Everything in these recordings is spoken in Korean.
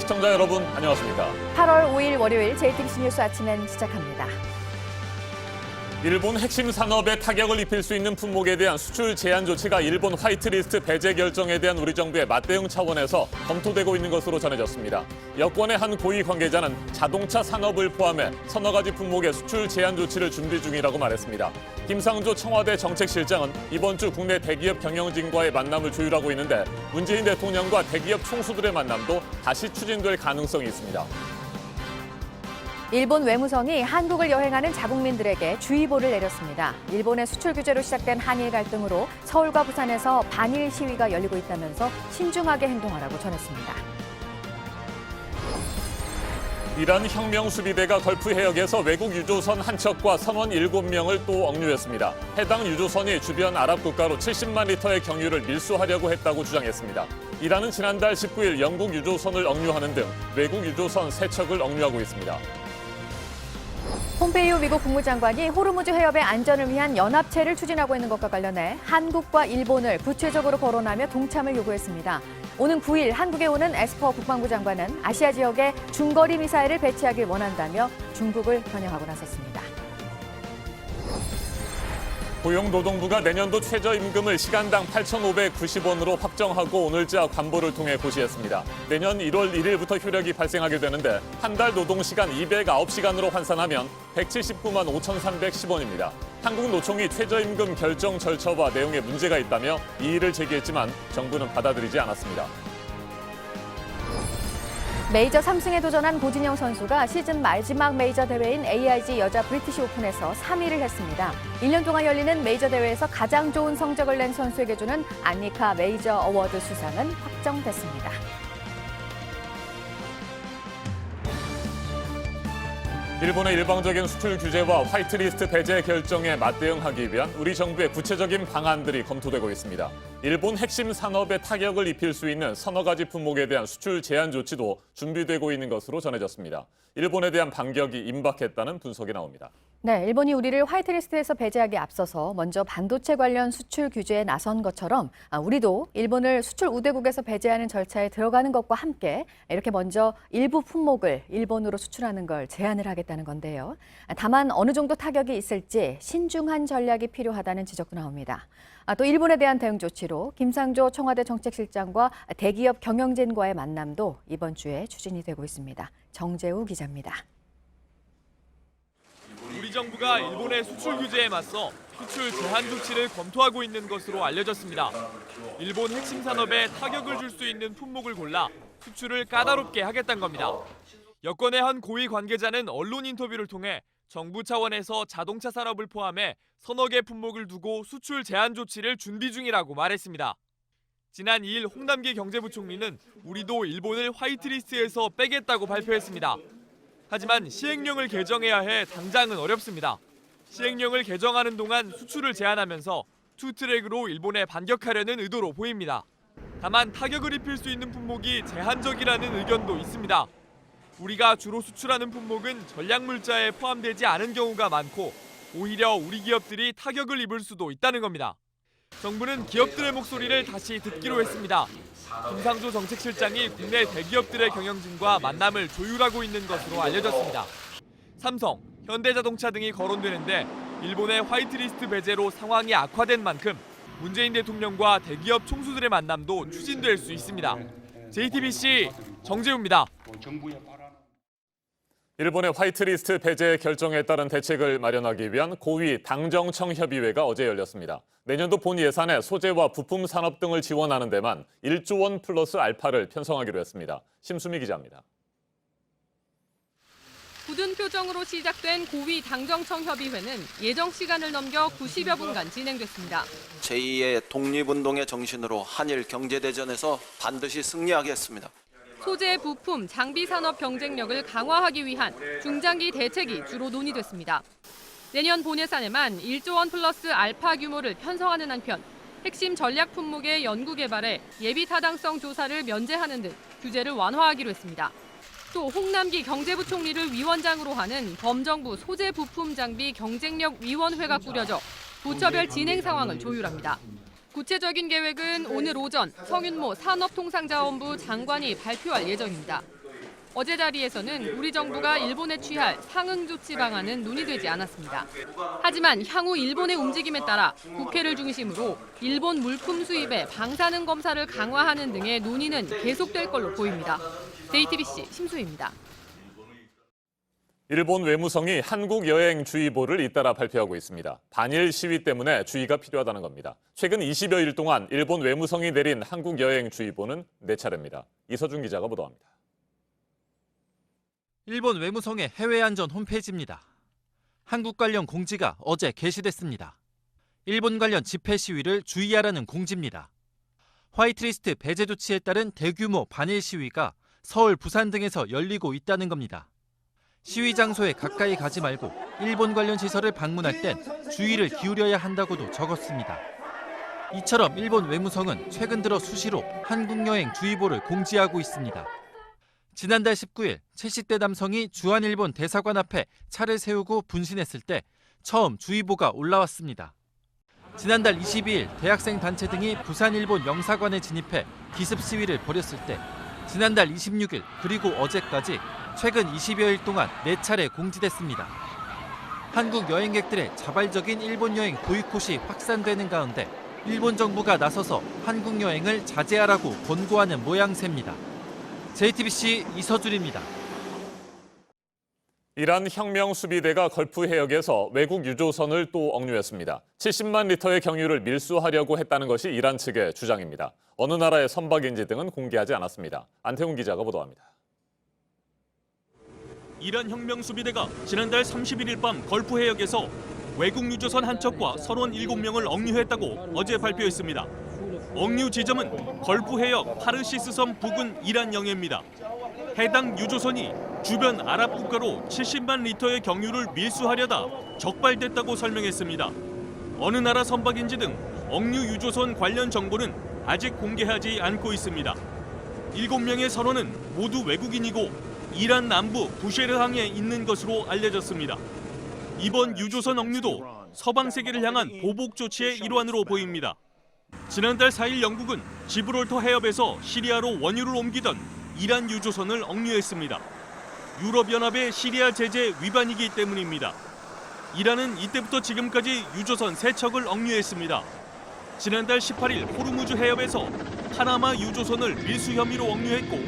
시청자 여러분 안녕하십니까? 8월 5일 월요일 JTBC 뉴스 아침엔 시작합니다. 일본 핵심 산업에 타격을 입힐 수 있는 품목에 대한 수출 제한 조치가 일본 화이트리스트 배제 결정에 대한 우리 정부의 맞대응 차원에서 검토되고 있는 것으로 전해졌습니다. 여권의 한 고위 관계자는 자동차 산업을 포함해 서너 가지 품목의 수출 제한 조치를 준비 중이라고 말했습니다. 김상조 청와대 정책실장은 이번 주 국내 대기업 경영진과의 만남을 조율하고 있는데 문재인 대통령과 대기업 총수들의 만남도 다시 추진될 가능성이 있습니다. 일본 외무성이 한국을 여행하는 자국민들에게 주의보를 내렸습니다. 일본의 수출 규제로 시작된 한일 갈등으로 서울과 부산에서 반일 시위가 열리고 있다면서 신중하게 행동하라고 전했습니다. 이란 혁명수비대가 걸프 해역에서 외국 유조선 한 척과 선원 7명을 또 억류했습니다. 해당 유조선이 주변 아랍 국가로 70만 리터의 경유를 밀수하려고 했다고 주장했습니다. 이란은 지난달 19일 영국 유조선을 억류하는 등 외국 유조선 3척을 억류하고 있습니다. 폼페이오 미국 국무장관이 호르무즈 해협의 안전을 위한 연합체를 추진하고 있는 것과 관련해 한국과 일본을 구체적으로 거론하며 동참을 요구했습니다. 오는 9일 한국에 오는 에스퍼 국방부 장관은 아시아 지역에 중거리 미사일을 배치하길 원한다며 중국을 겨냥하고 나섰습니다. 고용노동부가 내년도 최저임금을 시간당 8,590원으로 확정하고 오늘자 관보를 통해 고시했습니다. 내년 1월 1일부터 효력이 발생하게 되는데 한 달 노동시간 209시간으로 환산하면 179만 5,310원입니다. 한국노총이 최저임금 결정 절차와 내용에 문제가 있다며 이의를 제기했지만 정부는 받아들이지 않았습니다. 메이저 3승에 도전한 고진영 선수가 시즌 마지막 메이저 대회인 AIG 여자 브리티시 오픈에서 3위를 했습니다. 1년 동안 열리는 메이저 대회에서 가장 좋은 성적을 낸 선수에게 주는 안니카 메이저 어워드 수상은 확정됐습니다. 일본의 일방적인 수출 규제와 화이트리스트 배제 결정에 맞대응하기 위한 우리 정부의 구체적인 방안들이 검토되고 있습니다. 일본 핵심 산업에 타격을 입힐 수 있는 서너 가지 품목에 대한 수출 제한 조치도 준비되고 있는 것으로 전해졌습니다. 일본에 대한 반격이 임박했다는 분석이 나옵니다. 네, 일본이 우리를 화이트리스트에서 배제하기에 앞서서 먼저 반도체 관련 수출 규제에 나선 것처럼 우리도 일본을 수출 우대국에서 배제하는 절차에 들어가는 것과 함께 이렇게 먼저 일부 품목을 일본으로 수출하는 걸 제한을 하겠다는 건데요. 다만 어느 정도 타격이 있을지 신중한 전략이 필요하다는 지적도 나옵니다. 또 일본에 대한 대응 조치로 김상조 청와대 정책실장과 대기업 경영진과의 만남도 이번 주에 추진이 되고 있습니다. 정재우 기자입니다. 우리 정부가 일본의 수출 규제에 맞서 수출 제한 조치를 검토하고 있는 것으로 알려졌습니다. 일본 핵심 산업에 타격을 줄 수 있는 품목을 골라 수출을 까다롭게 하겠다는 겁니다. 여권의 한 고위 관계자는 언론 인터뷰를 통해 정부 차원에서 자동차 산업을 포함해 서너 개 품목을 두고 수출 제한 조치를 준비 중이라고 말했습니다. 지난 2일 홍남기 경제부총리는 우리도 일본을 화이트리스트에서 빼겠다고 발표했습니다. 하지만 시행령을 개정해야 해 당장은 어렵습니다. 시행령을 개정하는 동안 수출을 제한하면서 투트랙으로 일본에 반격하려는 의도로 보입니다. 다만 타격을 입힐 수 있는 품목이 제한적이라는 의견도 있습니다. 우리가 주로 수출하는 품목은 전략물자에 포함되지 않은 경우가 많고 오히려 우리 기업들이 타격을 입을 수도 있다는 겁니다. 정부는 기업들의 목소리를 다시 듣기로 했습니다. 김상조 정책실장이 국내 대기업들의 경영진과 만남을 조율하고 있는 것으로 알려졌습니다. 삼성, 현대자동차 등이 거론되는데 일본의 화이트리스트 배제로 상황이 악화된 만큼 문재인 대통령과 대기업 총수들의 만남도 추진될 수 있습니다. JTBC 정재우입니다. 일본의 화이트리스트 배제 결정에 따른 대책을 마련하기 위한 고위 당정청 협의회가 어제 열렸습니다. 내년도 본 예산에 소재와 부품 산업 등을 지원하는 데만 1조 원 플러스 알파를 편성하기로 했습니다. 심수미 기자입니다. 굳은 표정으로 시작된 고위 당정청 협의회는 예정 시간을 넘겨 90여 분간 진행됐습니다. 제2의 독립운동의 정신으로 한일 경제대전에서 반드시 승리하겠습니다. 소재, 부품, 장비 산업 경쟁력을 강화하기 위한 중장기 대책이 주로 논의됐습니다. 내년 본 예산에만 1조 원 플러스 알파 규모를 편성하는 한편 핵심 전략 품목의 연구 개발에 예비 타당성 조사를 면제하는 등 규제를 완화하기로 했습니다. 또 홍남기 경제부총리를 위원장으로 하는 범정부 소재 부품 장비 경쟁력 위원회가 꾸려져 부처별 진행 상황을 조율합니다. 구체적인 계획은 오늘 오전 성윤모 산업통상자원부 장관이 발표할 예정입니다. 어제 자리에서는 우리 정부가 일본에 취할 상응 조치 방안은 논의되지 않았습니다. 하지만 향후 일본의 움직임에 따라 국회를 중심으로 일본 물품 수입의 방사능 검사를 강화하는 등의 논의는 계속될 걸로 보입니다. JTBC 심수희입니다. 일본 외무성이 한국 여행주의보를 잇따라 발표하고 있습니다. 반일 시위 때문에 주의가 필요하다는 겁니다. 최근 20여일 동안 일본 외무성이 내린 한국 여행주의보는 4차례입니다. 이서준 기자가 보도합니다. 일본 외무성의 해외 안전 홈페이지입니다. 한국 관련 공지가 어제 게시됐습니다. 일본 관련 집회 시위를 주의하라는 공지입니다. 화이트리스트 배제 조치에 따른 대규모 반일 시위가 서울, 부산 등에서 열리고 있다는 겁니다. 시위 장소에 가까이 가지 말고 일본 관련 시설을 방문할 땐 주의를 기울여야 한다고도 적었습니다. 이처럼 일본 외무성은 최근 들어 수시로 한국 여행 주의보를 공지하고 있습니다. 지난달 19일 70대 남성이 주한일본 대사관 앞에 차를 세우고 분신했을 때 처음 주의보가 올라왔습니다. 지난달 22일 대학생 단체 등이 부산 일본 영사관에 진입해 기습 시위를 벌였을 때 지난달 26일 그리고 어제까지 최근 20여일 동안 4차례 공지됐습니다. 한국 여행객들의 자발적인 일본 여행 보이콧이 확산되는 가운데 일본 정부가 나서서 한국 여행을 자제하라고 권고하는 모양새입니다. JTBC 이서준입니다. 이란 혁명수비대가 걸프 해역에서 외국 유조선을 또 억류했습니다. 70만 리터의 경유를 밀수하려고 했다는 것이 이란 측의 주장입니다. 어느 나라의 선박인지 등은 공개하지 않았습니다. 안태훈 기자가 보도합니다. 이란 혁명수비대가 지난달 31일 밤 걸프 해역에서 외국 유조선 한 척과 선원 7명을 억류했다고 어제 발표했습니다. 억류 지점은 걸프 해역 파르시스 섬 부근 이란 영해입니다. 해당 유조선이 주변 아랍 국가로 70만 리터의 경유를 밀수하려다 적발됐다고 설명했습니다. 어느 나라 선박인지 등 억류 유조선 관련 정보는 아직 공개하지 않고 있습니다. 7명의 선원은 모두 외국인이고 이란 남부 부쉐르항에 있는 것으로 알려졌습니다. 이번 유조선 억류도 서방 세계를 향한 보복 조치의 일환으로 보입니다. 지난달 4일 영국은 지브롤터 해협에서 시리아로 원유를 옮기던 이란 유조선을 억류했습니다. 유럽연합의 시리아 제재 위반이기 때문입니다. 이란은 이때부터 지금까지 유조선 3척을 억류했습니다. 지난달 18일 호르무즈 해협에서 파나마 유조선을 밀수 혐의로 억류했고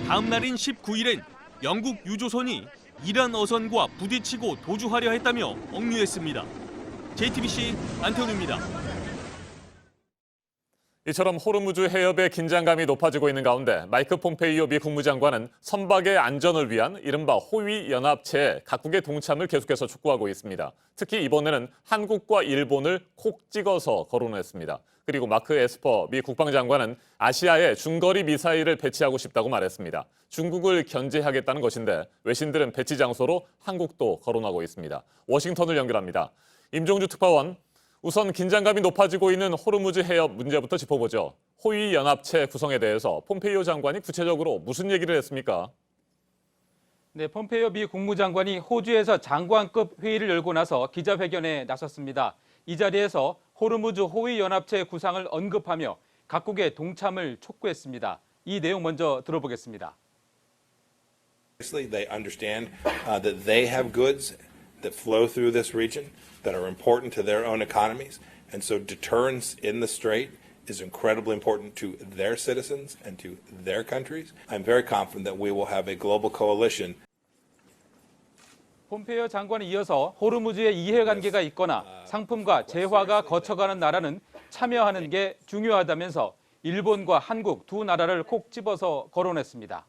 다음 날인 19일엔 영국 유조선이 이란 어선과 부딪히고 도주하려 했다며 억류했습니다. JTBC 안태훈입니다. 이처럼 호르무즈 해협의 긴장감이 높아지고 있는 가운데 마이크 폼페이오 미 국무장관은 선박의 안전을 위한 이른바 호위 연합체에 각국의 동참을 계속해서 촉구하고 있습니다. 특히 이번에는 한국과 일본을 콕 찍어서 거론했습니다. 그리고 마크 에스퍼 미 국방장관은 아시아에 중거리 미사일을 배치하고 싶다고 말했습니다. 중국을 견제하겠다는 것인데 외신들은 배치 장소로 한국도 거론하고 있습니다. 워싱턴을 연결합니다. 임종주 특파원. 우선 긴장감이 높아지고 있는 호르무즈 해협 문제부터 짚어보죠. 호위 연합체 구성에 대해서 폼페이오 장관이 구체적으로 무슨 얘기를 했습니까? 네, 폼페이오 미 국무장관이 호주에서 장관급 회의를 열고 나서 기자회견에 나섰습니다. 이 자리에서 호르무즈 호위 연합체 구상을 언급하며 각국의 동참을 촉구했습니다. 이 내용 먼저 들어보겠습니다. They understand that they have goods that flow through this region that are important to their own economies, and so deterrence in the strait is incredibly important to their citizens and to their countries. I'm very confident that we will have a global coalition. 폼페이오 장관이 이어서 호르무즈에 이해관계가 있거나 상품과 재화가 거쳐가는 나라는 참여하는 게 중요하다면서 일본과 한국 두 나라를 콕 집어서 거론했습니다.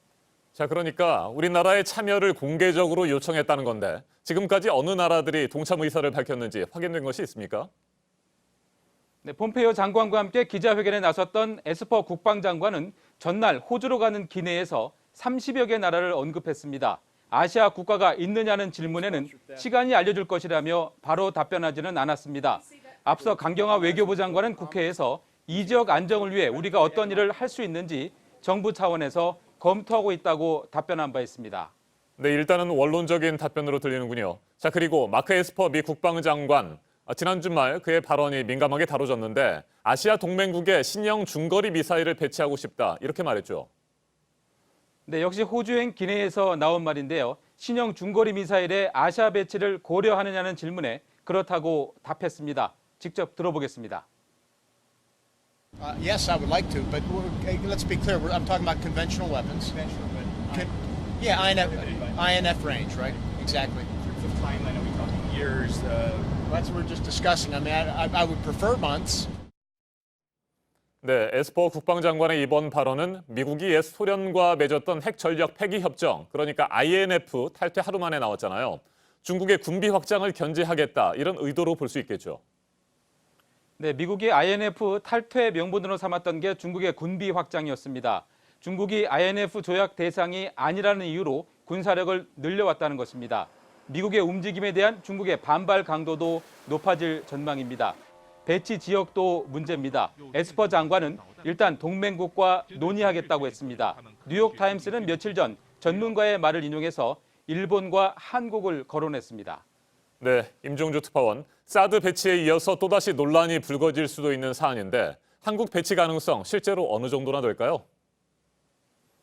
자, 그러니까 우리나라의 참여를 공개적으로 요청했다는 건데 지금까지 어느 나라들이 동참 의사를 밝혔는지 확인된 것이 있습니까? 네, 폼페이오 장관과 함께 기자회견에 나섰던 에스퍼 국방장관은 전날 호주로 가는 기내에서 30여 개 나라를 언급했습니다. 아시아 국가가 있느냐는 질문에는 시간이 알려줄 것이라며 바로 답변하지는 않았습니다. 앞서 강경화 외교부 장관은 국회에서 이 지역 안정을 위해 우리가 어떤 일을 할 수 있는지 정부 차원에서 검토하고 있다고 답변한 바 있습니다. 네, 일단은 원론적인 답변으로 들리는군요. 자, 그리고 마크 에스퍼 미 국방장관. 지난 주말 그의 발언이 민감하게 다뤄졌는데 아시아 동맹국에 신형 중거리 미사일을 배치하고 싶다 이렇게 말했죠. 네, 역시 호주행 기내에서 나온 말인데요. 신형 중거리 미사일의 아시아 배치를 고려하느냐는 질문에 그렇다고 답했습니다. 직접 들어보겠습니다. Yes, I would like to, but let's be clear. I'm talking about conventional weapons. Yeah, INF range, right? Exactly. Of timeline, are we talking years? That's what we're just discussing. I mean, I would prefer months. 네, 에스퍼 국방장관의 이번 발언은 미국이 옛 소련과 맺었던 핵 전력 폐기 협정, 그러니까 INF 탈퇴 하루 만에 나왔잖아요. 중국의 군비 확장을 견제하겠다, 이런 의도로 볼 수 있겠죠. 네, 미국이 INF 탈퇴 명분으로 삼았던 게 중국의 군비 확장이었습니다. 중국이 INF 조약 대상이 아니라는 이유로 군사력을 늘려왔다는 것입니다. 미국의 움직임에 대한 중국의 반발 강도도 높아질 전망입니다. 배치 지역도 문제입니다. 에스퍼 장관은 일단 동맹국과 논의하겠다고 했습니다. 뉴욕타임스는 며칠 전 전문가의 말을 인용해서 일본과 한국을 거론했습니다. 네, 임종주 특파원, 사드 배치에 이어서 또다시 논란이 불거질 수도 있는 사안인데 한국 배치 가능성 실제로 어느 정도나 될까요?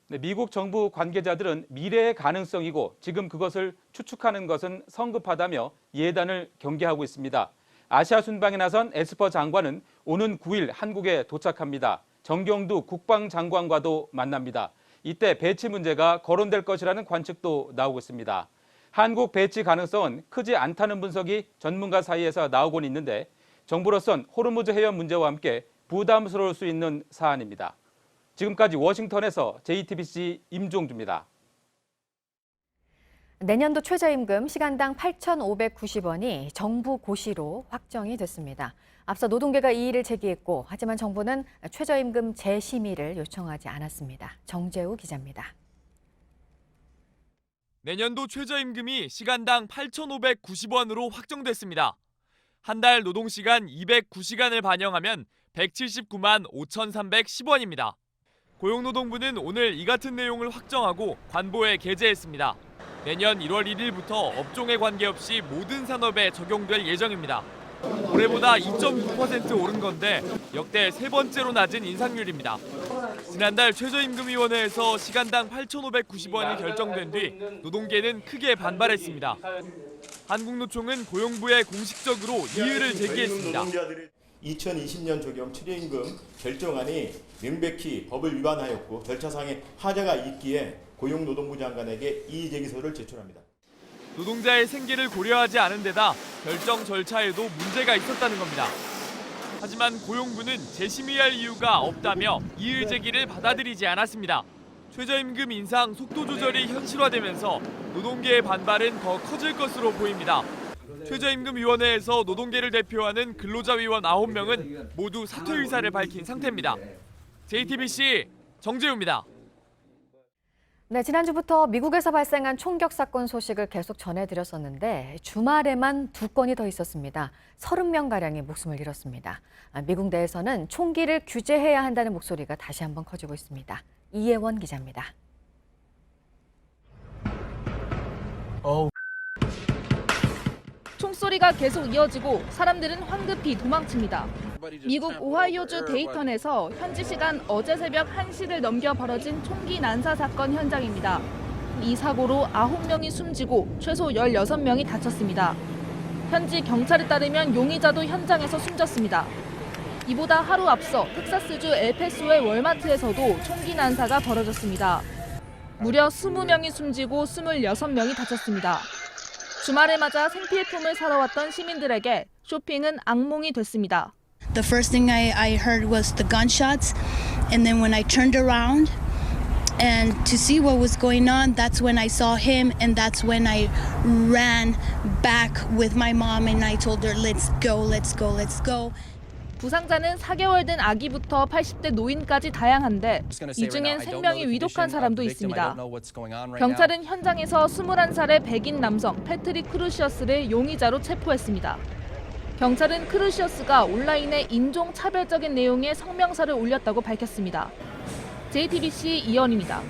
네, 미국 정부 관계자들은 미래의 가능성이고 지금 그것을 추측하는 것은 성급하다며 예단을 경계하고 있습니다. 아시아 순방에 나선 에스퍼 장관은 오는 9일 한국에 도착합니다. 정경두 국방장관과도 만납니다. 이때 배치 문제가 거론될 것이라는 관측도 나오고 있습니다. 한국 배치 가능성은 크지 않다는 분석이 전문가 사이에서 나오곤 있는데 정부로선 호르무즈 해협 문제와 함께 부담스러울 수 있는 사안입니다. 지금까지 워싱턴에서 JTBC 임종주입니다. 내년도 최저임금 시간당 8,590원이 정부 고시로 확정이 됐습니다. 앞서 노동계가 이의를 제기했고 하지만 정부는 최저임금 재심의를 요청하지 않았습니다. 정재우 기자입니다. 내년도 최저임금이 시간당 8,590원으로 확정됐습니다. 한 달 노동시간 209시간을 반영하면 179만 5,310원입니다. 고용노동부는 오늘 이 같은 내용을 확정하고 관보에 게재했습니다. 내년 1월 1일부터 업종에 관계없이 모든 산업에 적용될 예정입니다. 올해보다 2.9% 오른 건데 역대 세 번째로 낮은 인상률입니다. 지난달 최저임금위원회에서 시간당 8,590원이 결정된 뒤 노동계는 크게 반발했습니다. 한국노총은 고용부에 공식적으로 이의를 제기했습니다. 2020년 적용 최저임금 결정안이 명백히 법을 위반하였고 절차상의 하자가 있기에 고용노동부 장관에게 이의제기서를 제출합니다. 노동자의 생계를 고려하지 않은 데다 결정 절차에도 문제가 있었다는 겁니다. 하지만 고용부는 재심의할 이유가 없다며 이의 제기를 받아들이지 않았습니다. 최저임금 인상 속도 조절이 현실화되면서 노동계의 반발은 더 커질 것으로 보입니다. 최저임금위원회에서 노동계를 대표하는 근로자위원 9명은 모두 사퇴 의사를 밝힌 상태입니다. JTBC 정재우입니다. 네, 지난주부터 미국에서 발생한 총격 사건 소식을 계속 전해드렸었는데 주말에만 2건이 더 있었습니다. 30명가량이 목숨을 잃었습니다. 미국 내에서는 총기를 규제해야 한다는 목소리가 다시 한번 커지고 있습니다. 이혜원 기자입니다. 총소리가 계속 이어지고 사람들은 황급히 도망칩니다. 미국 오하이오주 데이턴에서 현지 시간 어제 새벽 1시를 넘겨 벌어진 총기 난사 사건 현장입니다. 이 사고로 9명이 숨지고 최소 16명이 다쳤습니다. 현지 경찰에 따르면 용의자도 현장에서 숨졌습니다. 이보다 하루 앞서 텍사스주 엘패소의 월마트에서도 총기 난사가 벌어졌습니다. 무려 20명이 숨지고 26명이 다쳤습니다. 주말을 맞아 생필품을 사러 왔던 시민들에게 쇼핑은 악몽이 됐습니다. The first thing I heard was the gunshots, and then when I turned around and to see what was going on, that's when I saw him, and that's when I ran back with my mom and I told her, let's go, let's go, let's go. 부상자는 4개월 된 아기부터 80대 노인까지 다양한데 이 중엔 생명이 위독한 사람도 있습니다. 경찰은 현장에서 21살의 백인 남성 패트릭 크루시어스를 용의자로 체포했습니다. 경찰은 크루시어스가 온라인에 인종차별적인 내용의 성명서를 올렸다고 밝혔습니다. JTBC 이연입니다.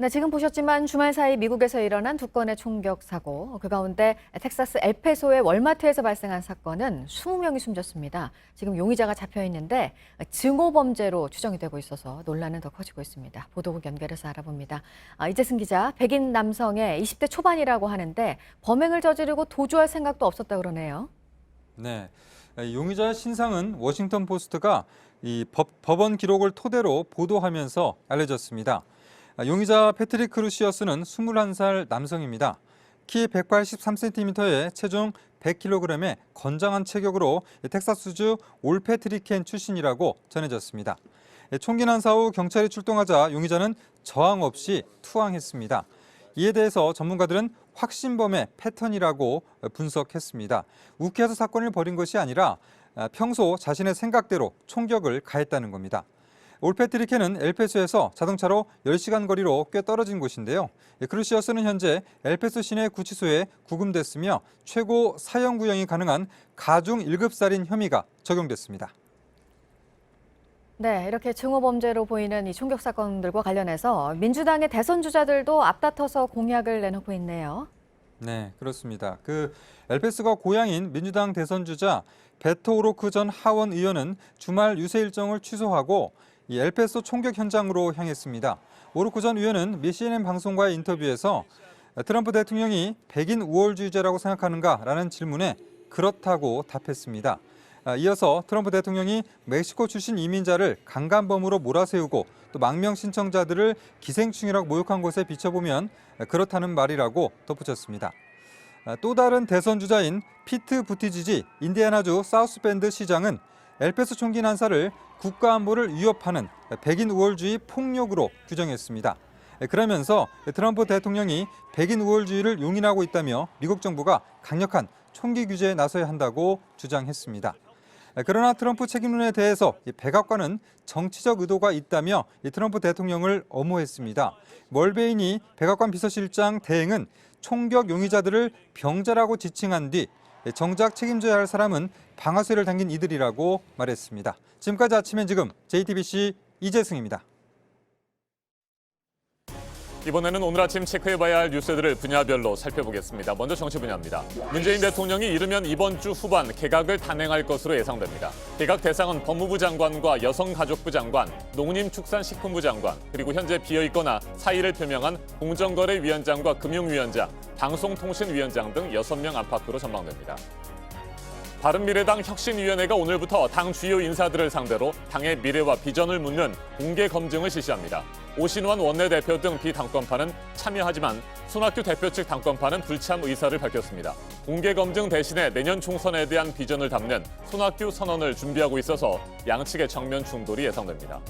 네, 지금 보셨지만 주말 사이 미국에서 일어난 두 건의 총격 사고, 그 가운데 텍사스 엘페소의 월마트에서 발생한 사건은 20명이 숨졌습니다. 지금 용의자가 잡혀 있는데 증오 범죄로 추정이 되고 있어서 논란은 더 커지고 있습니다. 보도국 연결해서 알아봅니다. 이재승 기자, 백인 남성의 20대 초반이라고 하는데 범행을 저지르고 도주할 생각도 없었다 그러네요. 네, 용의자의 신상은 워싱턴 포스트가 이 법원 기록을 토대로 보도하면서 알려졌습니다. 용의자 패트릭 크루시어스는 21살 남성입니다. 키 183cm에 체중 100kg의 건장한 체격으로 텍사스주 올패트리켄 출신이라고 전해졌습니다. 총기 난사 후 경찰이 출동하자 용의자는 저항 없이 투항했습니다. 이에 대해서 전문가들은 확신범의 패턴이라고 분석했습니다. 욱해서 사건을 벌인 것이 아니라 평소 자신의 생각대로 총격을 가했다는 겁니다. 올패트리켄은 엘페소에서 자동차로 10시간 거리로 꽤 떨어진 곳인데요. 크루시어스는 현재 엘페소 시내 구치소에 구금됐으며 최고 사형 구형이 가능한 가중 1급 살인 혐의가 적용됐습니다. 네, 이렇게 증오 범죄로 보이는 이 총격 사건들과 관련해서 민주당의 대선 주자들도 앞다퉈서 공약을 내놓고 있네요. 네, 그렇습니다. 엘페소가 고향인 민주당 대선 주자 베토 오로크 전 하원 의원은 주말 유세 일정을 취소하고 이 엘페소 총격 현장으로 향했습니다. 오로크 전 의원은 미 CNN 방송과의 인터뷰에서 트럼프 대통령이 백인 우월주의자라고 생각하는가라는 질문에 그렇다고 답했습니다. 이어서 트럼프 대통령이 멕시코 출신 이민자를 강간범으로 몰아세우고 또 망명 신청자들을 기생충이라고 모욕한 것에 비춰보면 그렇다는 말이라고 덧붙였습니다. 또 다른 대선 주자인 피트 부티지지 인디애나주 사우스밴드 시장은 엘페소 총기 난사를 국가안보를 위협하는 백인 우월주의 폭력으로 규정했습니다. 그러면서 트럼프 대통령이 백인 우월주의를 용인하고 있다며 미국 정부가 강력한 총기 규제에 나서야 한다고 주장했습니다. 그러나 트럼프 책임론에 대해서 백악관은 정치적 의도가 있다며 트럼프 대통령을 엄호했습니다. 멀베인이 백악관 비서실장 대행은 총격 용의자들을 병자라고 지칭한 뒤 정작 책임져야 할 사람은 방아쇠를 당긴 이들이라고 말했습니다. 지금까지 아침엔 지금 JTBC 이재승입니다. 이번에는 오늘 아침 체크해봐야 할 뉴스들을 분야별로 살펴보겠습니다. 먼저 정치 분야입니다. 문재인 대통령이 이르면 이번 주 후반 개각을 단행할 것으로 예상됩니다. 개각 대상은 법무부 장관과 여성가족부 장관, 농림축산식품부 장관, 그리고 현재 비어있거나 사의를 표명한 공정거래위원장과 금융위원장, 방송통신위원장 등 6명 안팎으로 전망됩니다. 바른미래당 혁신위원회가 오늘부터 당 주요 인사들을 상대로 당의 미래와 비전을 묻는 공개 검증을 실시합니다. 오신환 원내대표 등 비당권파는 참여하지만 손학규 대표 측 당권파는 불참 의사를 밝혔습니다. 공개 검증 대신에 내년 총선에 대한 비전을 담는 손학규 선언을 준비하고 있어서 양측의 정면 충돌이 예상됩니다.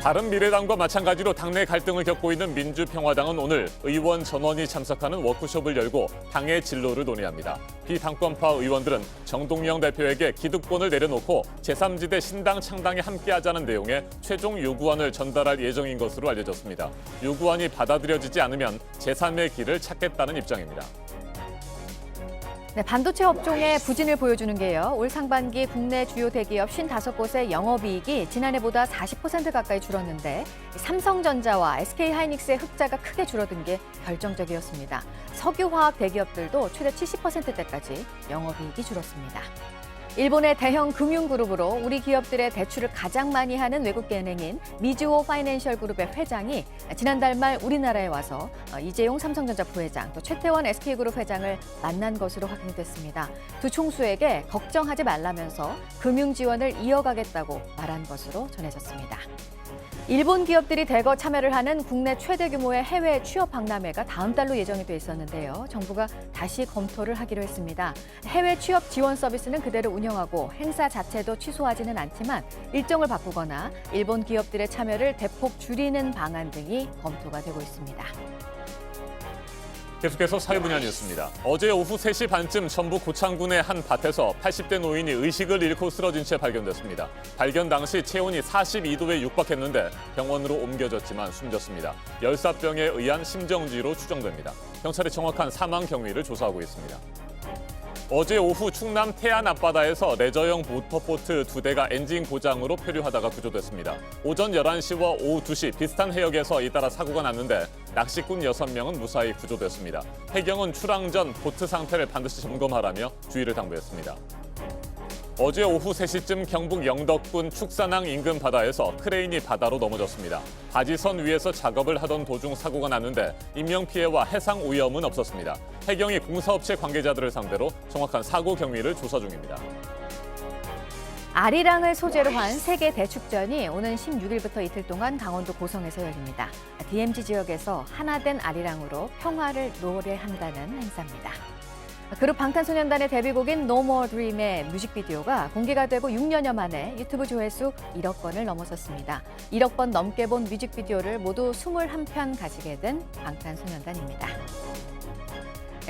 바른미래당과 마찬가지로 당내 갈등을 겪고 있는 민주평화당은 오늘 의원 전원이 참석하는 워크숍을 열고 당의 진로를 논의합니다. 비당권파 의원들은 정동영 대표에게 기득권을 내려놓고 제3지대 신당 창당에 함께하자는 내용의 최종 요구안을 전달할 예정인 것으로 알려졌습니다. 요구안이 받아들여지지 않으면 제3의 길을 찾겠다는 입장입니다. 네, 반도체 업종의 부진을 보여주는 게요. 올 상반기 국내 주요 대기업 55곳의 영업이익이 지난해보다 40% 가까이 줄었는데 삼성전자와 SK하이닉스의 흑자가 크게 줄어든 게 결정적이었습니다. 석유화학 대기업들도 최대 70%대까지 영업이익이 줄었습니다. 일본의 대형 금융그룹으로 우리 기업들의 대출을 가장 많이 하는 외국계 은행인 미즈호 파이낸셜 그룹의 회장이 지난달 말 우리나라에 와서 이재용 삼성전자 부회장 또 최태원 SK그룹 회장을 만난 것으로 확인됐습니다. 두 총수에게 걱정하지 말라면서 금융 지원을 이어가겠다고 말한 것으로 전해졌습니다. 일본 기업들이 대거 참여를 하는 국내 최대 규모의 해외 취업 박람회가 다음 달로 예정이 돼 있었는데요. 정부가 다시 검토를 하기로 했습니다. 해외 취업 지원 서비스는 그대로 운영하고 행사 자체도 취소하지는 않지만 일정을 바꾸거나 일본 기업들의 참여를 대폭 줄이는 방안 등이 검토가 되고 있습니다. 계속해서 사회 분야 뉴스입니다. 어제 오후 3시 반쯤 전북 고창군의 한 밭에서 80대 노인이 의식을 잃고 쓰러진 채 발견됐습니다. 발견 당시 체온이 42도에 육박했는데 병원으로 옮겨졌지만 숨졌습니다. 열사병에 의한 심정지로 추정됩니다. 경찰이 정확한 사망 경위를 조사하고 있습니다. 어제 오후 충남 태안 앞바다에서 레저용 모터보트 2대가 엔진 고장으로 표류하다가 구조됐습니다. 오전 11시와 오후 2시 비슷한 해역에서 잇따라 사고가 났는데 낚시꾼 6명은 무사히 구조됐습니다. 해경은 출항 전 보트 상태를 반드시 점검하라며 주의를 당부했습니다. 어제 오후 3시쯤 경북 영덕군 축산항 인근 바다에서 크레인이 바다로 넘어졌습니다. 바지선 위에서 작업을 하던 도중 사고가 났는데 인명피해와 해상 오염은 없었습니다. 해경이 공사업체 관계자들을 상대로 정확한 사고 경위를 조사 중입니다. 아리랑을 소재로 한 세계 대축전이 오는 16일부터 이틀 동안 강원도 고성에서 열립니다. DMZ 지역에서 하나된 아리랑으로 평화를 노래한다는 행사입니다. 그룹 방탄소년단의 데뷔곡인 No More Dream의 뮤직비디오가 공개가 되고 6년여 만에 유튜브 조회수 1억 건을 넘어섰습니다. 1억 번 넘게 본 뮤직비디오를 모두 21편 가지게 된 방탄소년단입니다.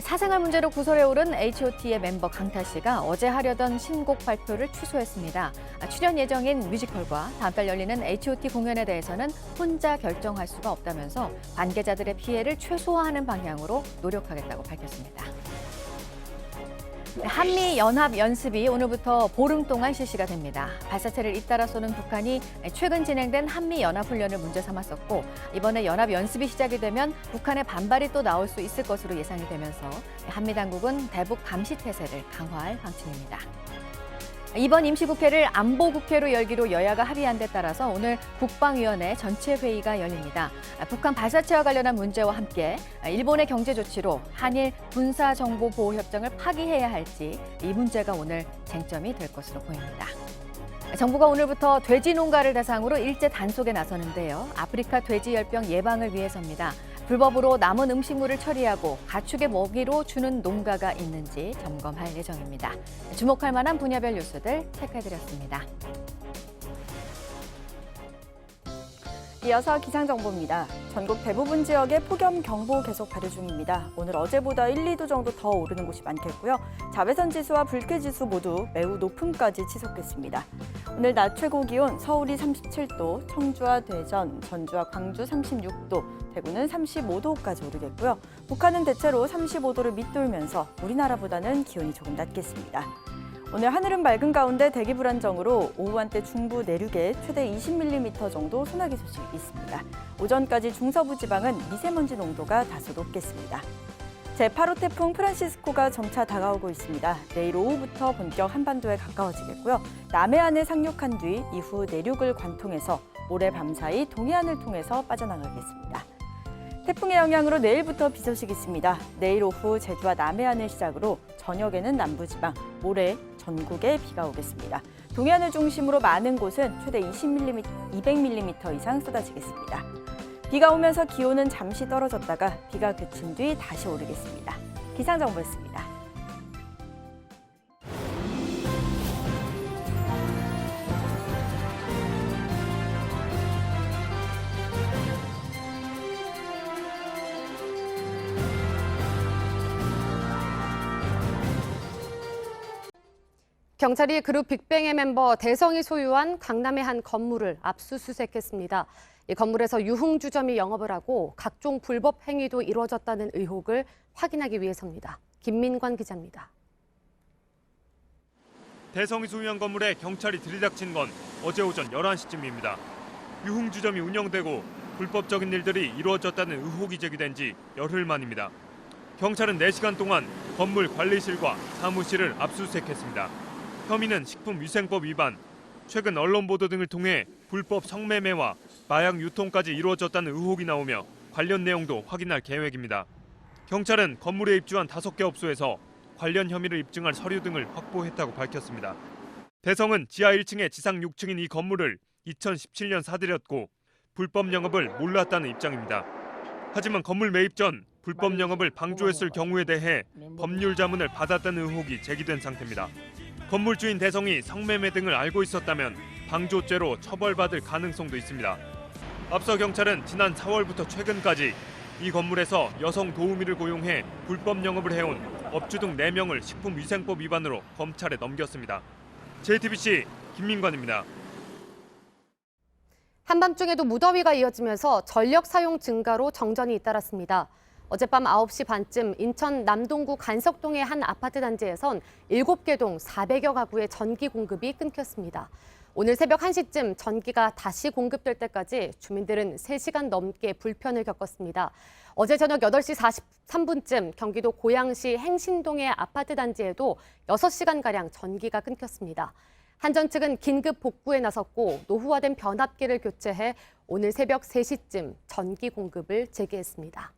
사생활 문제로 구설에 오른 H.O.T의 멤버 강타 씨가 어제 하려던 신곡 발표를 취소했습니다. 출연 예정인 뮤지컬과 다음 달 열리는 H.O.T 공연에 대해서는 혼자 결정할 수가 없다면서 관계자들의 피해를 최소화하는 방향으로 노력하겠다고 밝혔습니다. 한미 연합 연습이 오늘부터 보름 동안 실시가 됩니다. 발사체를 잇따라 쏘는 북한이 최근 진행된 한미 연합 훈련을 문제 삼았었고 이번에 연합 연습이 시작이 되면 북한의 반발이 또 나올 수 있을 것으로 예상이 되면서 한미 당국은 대북 감시 태세를 강화할 방침입니다. 이번 임시국회를 안보국회로 열기로 여야가 합의한 데 따라서 오늘 국방위원회 전체 회의가 열립니다. 북한 발사체와 관련한 문제와 함께 일본의 경제 조치로 한일 군사정보보호협정을 파기해야 할지 이 문제가 오늘 쟁점이 될 것으로 보입니다. 정부가 오늘부터 돼지 농가를 대상으로 일제 단속에 나서는데요. 아프리카 돼지열병 예방을 위해서입니다. 불법으로 남은 음식물을 처리하고 가축의 먹이로 주는 농가가 있는지 점검할 예정입니다. 주목할 만한 분야별 뉴스들 체크해드렸습니다. 이어서 기상정보입니다. 전국 대부분 지역에 폭염경보 계속 발효 중입니다. 오늘 어제보다 1, 2도 정도 더 오르는 곳이 많겠고요. 자외선 지수와 불쾌지수 모두 매우 높음까지 치솟겠습니다. 오늘 낮 최고 기온 서울이 37도, 청주와 대전, 전주와 광주 36도, 대구는 35도까지 오르겠고요. 북한은 대체로 35도를 밑돌면서 우리나라보다는 기온이 조금 낮겠습니다. 오늘 하늘은 맑은 가운데 대기 불안정으로 오후 한때 중부 내륙에 최대 20mm 정도 소나기 소식이 있습니다. 오전까지 중서부 지방은 미세먼지 농도가 다소 높겠습니다. 제8호 태풍 프란시스코가 점차 다가오고 있습니다. 내일 오후부터 본격 한반도에 가까워지겠고요. 남해안에 상륙한 뒤 이후 내륙을 관통해서 모레 밤사이 동해안을 통해서 빠져나가겠습니다. 태풍의 영향으로 내일부터 비 소식이 있습니다. 내일 오후 제주와 남해안을 시작으로 저녁에는 남부지방, 모레 전국에 비가 오겠습니다. 동해안을 중심으로 많은 곳은 최대 200mm 이상 쏟아지겠습니다. 비가 오면서 기온은 잠시 떨어졌다가 비가 그친 뒤 다시 오르겠습니다. 기상정보였습니다. 경찰이 그룹 빅뱅의 멤버 대성이 소유한 강남의 한 건물을 압수수색했습니다. 이 건물에서 유흥주점이 영업을 하고 각종 불법 행위도 이루어졌다는 의혹을 확인하기 위해서입니다. 김민관 기자입니다. 대성이 소유한 건물에 경찰이 들이닥친 건 어제 오전 11시쯤입니다. 유흥주점이 운영되고 불법적인 일들이 이루어졌다는 의혹이 제기된 지 열흘 만입니다. 경찰은 4시간 동안 건물 관리실과 사무실을 압수수색했습니다. 혐의는 식품위생법 위반, 최근 언론 보도 등을 통해 불법 성매매와 마약 유통까지 이루어졌다는 의혹이 나오며 관련 내용도 확인할 계획입니다. 경찰은 건물에 입주한 5개 업소에서 관련 혐의를 입증할 서류 등을 확보했다고 밝혔습니다. 대성은 지하 1층에 지상 6층인 이 건물을 2017년 사들였고 불법 영업을 몰랐다는 입장입니다. 하지만 건물 매입 전 불법 영업을 방조했을 경우에 대해 법률 자문을 받았다는 의혹이 제기된 상태입니다. 건물주인 대성이 성매매 등을 알고 있었다면 방조죄로 처벌받을 가능성도 있습니다. 앞서 경찰은 지난 4월부터 최근까지 이 건물에서 여성 도우미를 고용해 불법 영업을 해온 업주 등 4명을 식품위생법 위반으로 검찰에 넘겼습니다. JTBC 김민관입니다. 한밤중에도 무더위가 이어지면서 전력 사용 증가로 정전이 잇따랐습니다. 어젯밤 9시 반쯤 인천 남동구 간석동의 한 아파트 단지에선 7개 동 400여 가구의 전기 공급이 끊겼습니다. 오늘 새벽 1시쯤 전기가 다시 공급될 때까지 주민들은 3시간 넘게 불편을 겪었습니다. 어제 저녁 8시 43분쯤 경기도 고양시 행신동의 아파트 단지에도 6시간가량 전기가 끊겼습니다. 한전 측은 긴급 복구에 나섰고 노후화된 변압기를 교체해 오늘 새벽 3시쯤 전기 공급을 재개했습니다.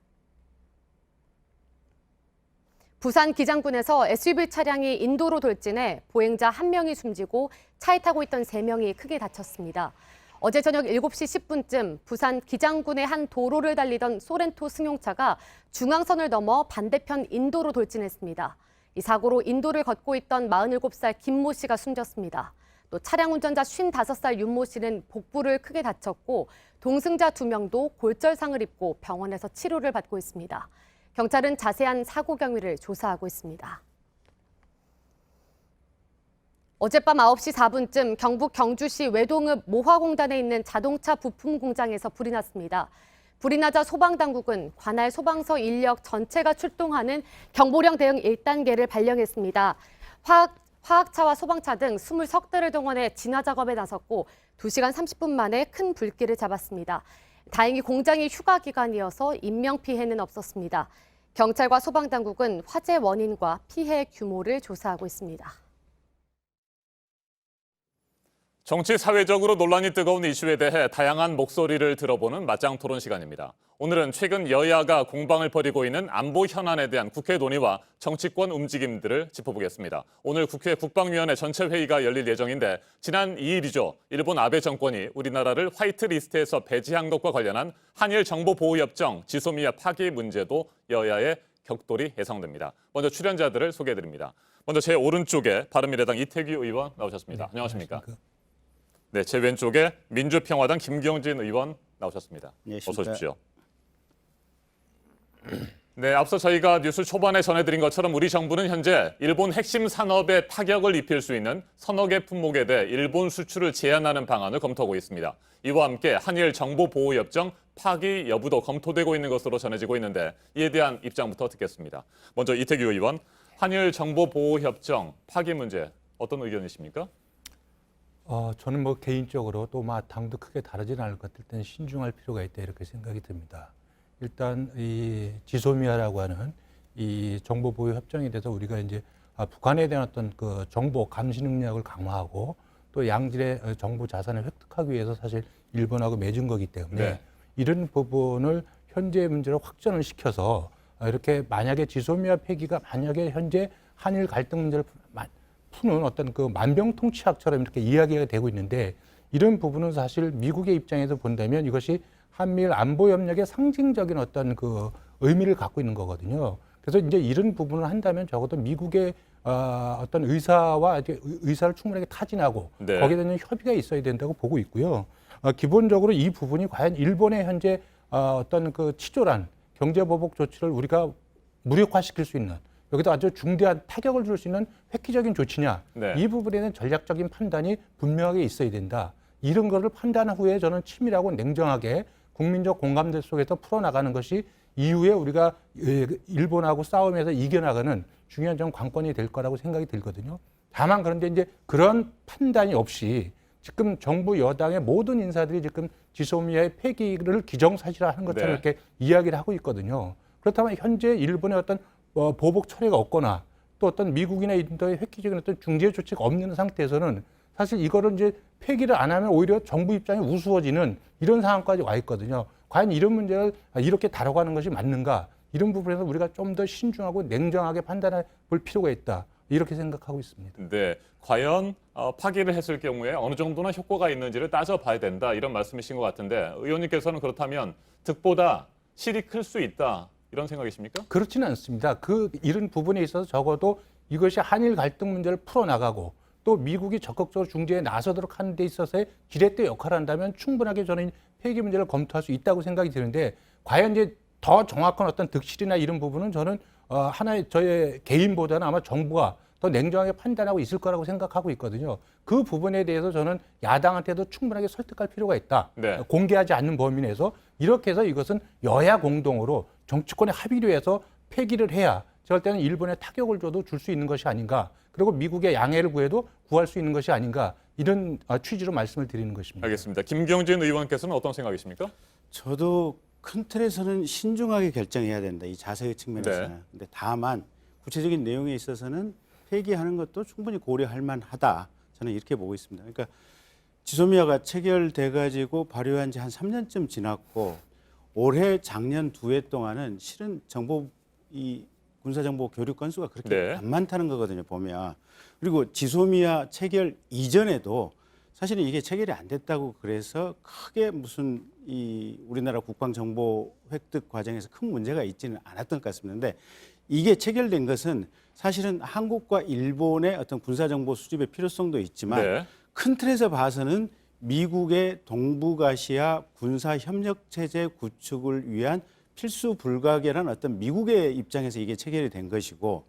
부산 기장군에서 SUV 차량이 인도로 돌진해 보행자 1명이 숨지고 차에 타고 있던 3명이 크게 다쳤습니다. 어제 저녁 7시 10분쯤 부산 기장군의 한 도로를 달리던 소렌토 승용차가 중앙선을 넘어 반대편 인도로 돌진했습니다. 이 사고로 인도를 걷고 있던 47살 김모 씨가 숨졌습니다. 또 차량 운전자 55살 윤모 씨는 복부를 크게 다쳤고 동승자 2명도 골절상을 입고 병원에서 치료를 받고 있습니다. 경찰은 자세한 사고 경위를 조사하고 있습니다. 어젯밤 9시 4분쯤 경북 경주시 외동읍 모화공단에 있는 자동차 부품 공장에서 불이 났습니다. 불이 나자 소방당국은 관할 소방서 인력 전체가 출동하는 경보령 대응 1단계를 발령했습니다. 화학차와 소방차 등 20척대를 동원해 진화 작업에 나섰고 2시간 30분 만에 큰 불길을 잡았습니다. 다행히 공장이 휴가 기간이어서 인명피해는 없었습니다. 경찰과 소방당국은 화재 원인과 피해 규모를 조사하고 있습니다. 정치 사회적으로 논란이 뜨거운 이슈에 대해 다양한 목소리를 들어보는 맞짱 토론 시간입니다. 오늘은 최근 여야가 공방을 벌이고 있는 안보 현안에 대한 국회 논의와 정치권 움직임들을 짚어보겠습니다. 오늘 국회 국방위원회 전체 회의가 열릴 예정인데 지난 2일이죠. 일본 아베 정권이 우리나라를 화이트리스트에서 배제한 것과 관련한 한일 정보보호협정 지소미아 파기 문제도 여야의 격돌이 예상됩니다. 먼저 출연자들을 소개해드립니다. 먼저 제 오른쪽에 바른미래당 이태규 의원 나오셨습니다. 안녕하십니까? 네, 제 왼쪽에 민주평화당 김경진 의원 나오셨습니다. 어서 오십시오. 네, 앞서 저희가 뉴스 초반에 전해드린 것처럼 우리 정부는 현재 일본 핵심 산업에 타격을 입힐 수 있는 서너 개 품목에 대해 일본 수출을 제한하는 방안을 검토하고 있습니다. 이와 함께 한일 정보보호협정 파기 여부도 검토되고 있는 것으로 전해지고 있는데 이에 대한 입장부터 듣겠습니다. 먼저 이태규 의원, 한일 정보보호협정 파기 문제 어떤 의견이십니까? 저는 뭐 개인적으로 또 당도 크게 다르지는 않을 것 같을 때는 신중할 필요가 있다 이렇게 생각이 듭니다. 일단 이 지소미아라고 하는 이 정보 보호 협정에 대해서 우리가 이제 북한에 대한 어떤 그 정보 감시 능력을 강화하고 또 양질의 정보 자산을 획득하기 위해서 사실 일본하고 맺은 거기 때문에 이런 부분을 현재 문제로 확전을 시켜서 이렇게 만약에 지소미아 폐기가 만약에 현재 한일 갈등 문제를 푸는 어떤 그 만병통치약처럼 이렇게 이야기가 되고 있는데 이런 부분은 사실 미국의 입장에서 본다면 이것이 한미일 안보 협력의 상징적인 어떤 그 의미를 갖고 있는 거거든요. 그래서 이제 이런 부분을 한다면 적어도 미국의 어떤 의사와 의사를 충분하게 타진하고 거기에 대한 협의가 있어야 된다고 보고 있고요. 기본적으로 이 부분이 과연 일본의 현재 어떤 그 치졸한 경제보복 조치를 우리가 무력화시킬 수 있는 여기다 아주 중대한 타격을 줄 수 있는 획기적인 조치냐. 이 부분에는 전략적인 판단이 분명하게 있어야 된다. 이런 거를 판단한 후에 저는 치밀하고 냉정하게 국민적 공감대 속에서 풀어나가는 것이 이후에 우리가 일본하고 싸움에서 이겨나가는 중요한 좀 관건이 될 거라고 생각이 들거든요. 다만 그런데 이제 그런 판단이 없이 지금 정부 여당의 모든 인사들이 지금 지소미아의 폐기를 기정사실화하는 것처럼 이렇게 이야기를 하고 있거든요. 그렇다면 현재 일본의 어떤 보복 처리가 없거나 또 어떤 미국이나 인도의 획기적인 어떤 중재 조치가 없는 상태에서는 사실 이거를 이제 폐기를 안 하면 오히려 정부 입장이 우스워지는 이런 상황까지 와 있거든요. 과연 이런 문제를 이렇게 다뤄가는 것이 맞는가? 이런 부분에서 우리가 좀 더 신중하고 냉정하게 판단해 볼 필요가 있다. 이렇게 생각하고 있습니다. 네, 과연 파기를 했을 경우에 어느 정도나 효과가 있는지를 따져봐야 된다. 이런 말씀이신 것 같은데 의원님께서는 그렇다면 득보다 실이 클 수 있다. 이런 생각이십니까? 그렇지는 않습니다. 이런 부분에 있어서 적어도 이것이 한일 갈등 문제를 풀어나가고 또 미국이 적극적으로 중재에 나서도록 하는 데 있어서의 지렛대 역할을 한다면 충분하게 저는 폐기 문제를 검토할 수 있다고 생각이 드는데 과연 이제 더 정확한 어떤 득실이나 이런 부분은 저는 하나의 저의 개인보다는 아마 정부가 더 냉정하게 판단하고 있을 거라고 생각하고 있거든요. 그 부분에 대해서 저는 야당한테도 충분하게 설득할 필요가 있다. 네. 공개하지 않는 범위 내에서 이렇게 해서 이것은 여야 공동으로 정치권의 합의로 해서 폐기를 해야 저럴 때는 일본에 타격을 줘도 줄 수 있는 것이 아닌가. 그리고 미국의 양해를 구해도 구할 수 있는 것이 아닌가. 이런 취지로 말씀을 드리는 것입니다. 알겠습니다. 김경진 의원께서는 어떤 생각이십니까? 저도 큰 틀에서는 신중하게 결정해야 된다. 이 자세의 측면에서는. 네. 근데 다만 구체적인 내용에 있어서는 폐기하는 것도 충분히 고려할 만하다. 저는 이렇게 보고 있습니다. 그러니까 지소미아가 체결돼 가지고 발효한 지 한 3년쯤 지났고 올해 작년 2해 동안은 실은 이 군사정보 교류 건수가 그렇게 네. 안 많다는 거거든요, 보면. 그리고 지소미아 체결 이전에도 사실은 이게 체결이 안 됐다고 그래서 크게 무슨 이 우리나라 국방정보 획득 과정에서 큰 문제가 있지는 않았던 것 같습니다. 근데 이게 체결된 것은 사실은 한국과 일본의 어떤 군사정보 수집의 필요성도 있지만 네. 큰 틀에서 봐서는 미국의 동북아시아 군사협력체제 구축을 위한 필수 불가결한 어떤 미국의 입장에서 이게 체결이 된 것이고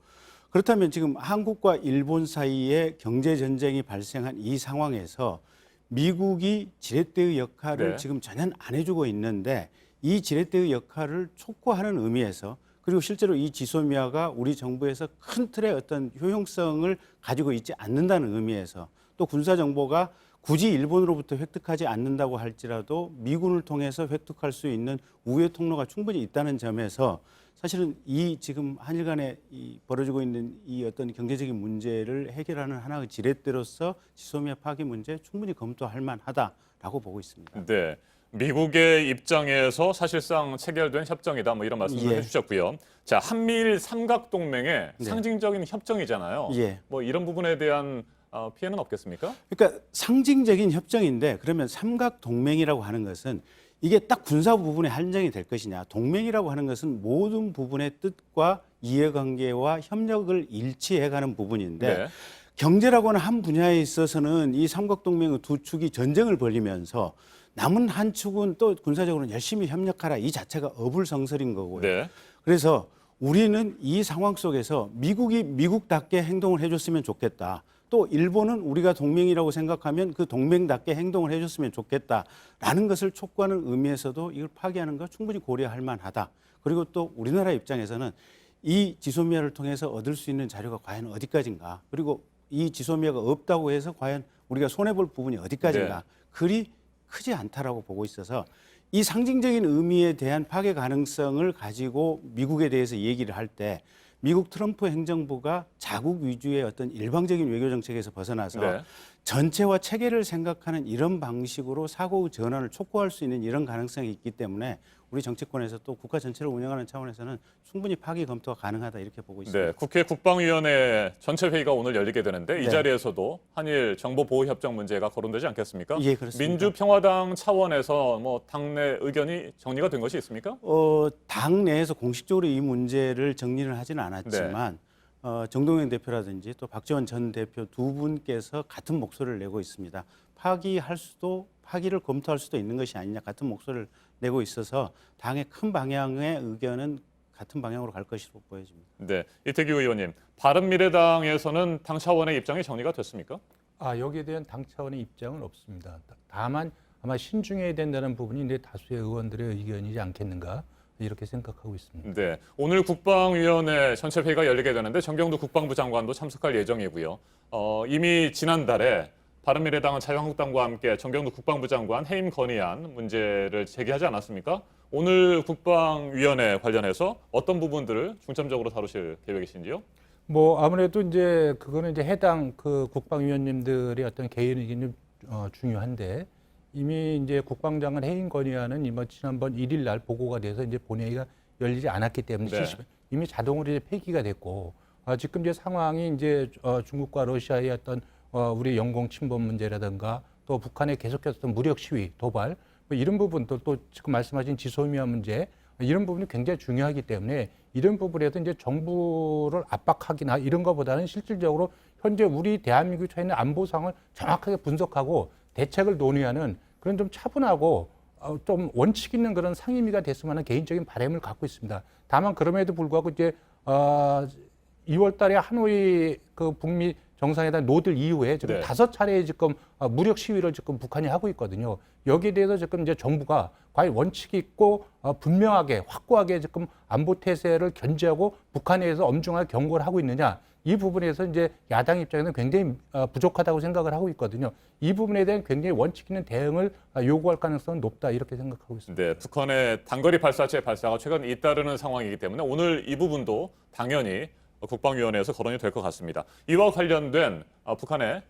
그렇다면 지금 한국과 일본 사이에 경제전쟁이 발생한 이 상황에서 미국이 지렛대의 역할을 네. 지금 전혀 안 해주고 있는데 이 지렛대의 역할을 촉구하는 의미에서 그리고 실제로 이 지소미아가 우리 정부에서 큰 틀의 어떤 효용성을 가지고 있지 않는다는 의미에서 또 군사정보가 굳이 일본으로부터 획득하지 않는다고 할지라도 미군을 통해서 획득할 수 있는 우회 통로가 충분히 있다는 점에서 사실은 이 지금 한일 간에 벌어지고 있는 이 어떤 경제적인 문제를 해결하는 하나의 지렛대로서 지소미아 파기 문제 충분히 검토할 만하다라고 보고 있습니다. 네. 미국의 입장에서 사실상 체결된 협정이다. 뭐 이런 말씀을 예. 해주셨고요. 자, 한미일 삼각동맹의 네. 상징적인 협정이잖아요. 예. 뭐 이런 부분에 대한 피해는 없겠습니까? 그러니까 상징적인 협정인데 그러면 삼각동맹이라고 하는 것은 이게 딱 군사 부분에 한정이 될 것이냐. 동맹이라고 하는 것은 모든 부분의 뜻과 이해관계와 협력을 일치해가는 부분인데 네. 경제라고 하는 한 분야에 있어서는 이 삼각동맹의 두 축이 전쟁을 벌이면서 남은 한 축은 또 군사적으로 열심히 협력하라 이 자체가 어불성설인 거고요. 네. 그래서 우리는 이 상황 속에서 미국이 미국답게 행동을 해줬으면 좋겠다. 또 일본은 우리가 동맹이라고 생각하면 그 동맹답게 행동을 해줬으면 좋겠다라는 것을 촉구하는 의미에서도 이걸 파기하는 거 충분히 고려할 만하다. 그리고 또 우리나라 입장에서는 이 지소미아를 통해서 얻을 수 있는 자료가 과연 어디까지인가. 그리고 이 지소미아가 없다고 해서 과연 우리가 손해볼 부분이 어디까지인가. 네. 그리 크지 않다라고 보고 있어서 이 상징적인 의미에 대한 파괴 가능성을 가지고 미국에 대해서 얘기를 할 때 미국 트럼프 행정부가 자국 위주의 어떤 일방적인 외교 정책에서 벗어나서 네. 전체와 체계를 생각하는 이런 방식으로 사고의 전환을 촉구할 수 있는 이런 가능성이 있기 때문에 우리 정치권에서 또 국가 전체를 운영하는 차원에서는 충분히 파기 검토가 가능하다 이렇게 보고 있습니다. 네, 국회 국방위원회 전체 회의가 오늘 열리게 되는데 이 네. 자리에서도 한일 정보보호협정 문제가 거론되지 않겠습니까? 예, 그렇습니다. 민주평화당 차원에서 뭐 당내 의견이 정리가 된 것이 있습니까? 당 내에서 공식적으로 이 문제를 정리를 하지는 않았지만 정동영 대표라든지 또 박지원 전 대표 두 분께서 같은 목소리를 내고 있습니다. 파기를 검토할 수도 있는 것이 아니냐 같은 목소리를 내고 있어서 당의 큰 방향의 의견은 같은 방향으로 갈 것으로 보여집니다. 네, 이태규 의원님, 바른미래당에서는 당 차원의 입장이 정리가 됐습니까? 여기에 대한 당 차원의 입장은 없습니다. 다만 아마 신중해야 된다는 부분이 이제 다수의 의원들의 의견이지 않겠는가 이렇게 생각하고 있습니다. 네, 오늘 국방위원회 전체 회의가 열리게 되는데 정경두 국방부 장관도 참석할 예정이고요. 이미 지난달에 바른미래당은 자유한국당과 함께 정경두 국방부 장관 해임 건의안 문제를 제기하지 않았습니까? 오늘 국방위원회 관련해서 어떤 부분들을 중점적으로 다루실 계획이신지요? 아무래도 이제 그거는 이제 해당 그 국방위원님들의 어떤 개인 의견이 중요한데 이미 이제 국방장관 해임 건의안은 지난번 1일 날 보고가 돼서 이제 본회의가 열리지 않았기 때문에 네. 이미 자동으로 이제 폐기가 됐고 지금 이제 상황이 이제 중국과 러시아의 어떤 우리 영공 침범 문제라든가 또 북한의 계속했던 무력 시위, 도발 이런 부분도 또 지금 말씀하신 지소미아 문제 이런 부분이 굉장히 중요하기 때문에 이런 부분에서 이제 정부를 압박하기나 이런 것보다는 실질적으로 현재 우리 대한민국에 처해 있는 안보 상황을 정확하게 분석하고 대책을 논의하는 그런 좀 차분하고 좀 원칙 있는 그런 상임위가 됐으면 하는 개인적인 바람을 갖고 있습니다. 다만 그럼에도 불구하고 이제 2월 달에 하노이 그 북미 정상회담 노들 이후에 지금 네. 5차례 지금 무력 시위를 지금 북한이 하고 있거든요. 여기에 대해서 지금 이제 정부가 과연 원칙이 있고 분명하게 확고하게 지금 안보 태세를 견지하고 북한에 대해서 엄중하게 경고를 하고 있느냐. 이 부분에서 이제 야당 입장에서는 굉장히 부족하다고 생각을 하고 있거든요. 이 부분에 대한 굉장히 원칙 있는 대응을 요구할 가능성은 높다 이렇게 생각하고 있습니다. 네, 북한의 단거리 발사체 발사가 최근 잇따르는 상황이기 때문에 오늘 이 부분도 당연히 국방위원회에서 거론이 될 것 같습니다. 이와 관련된 북한의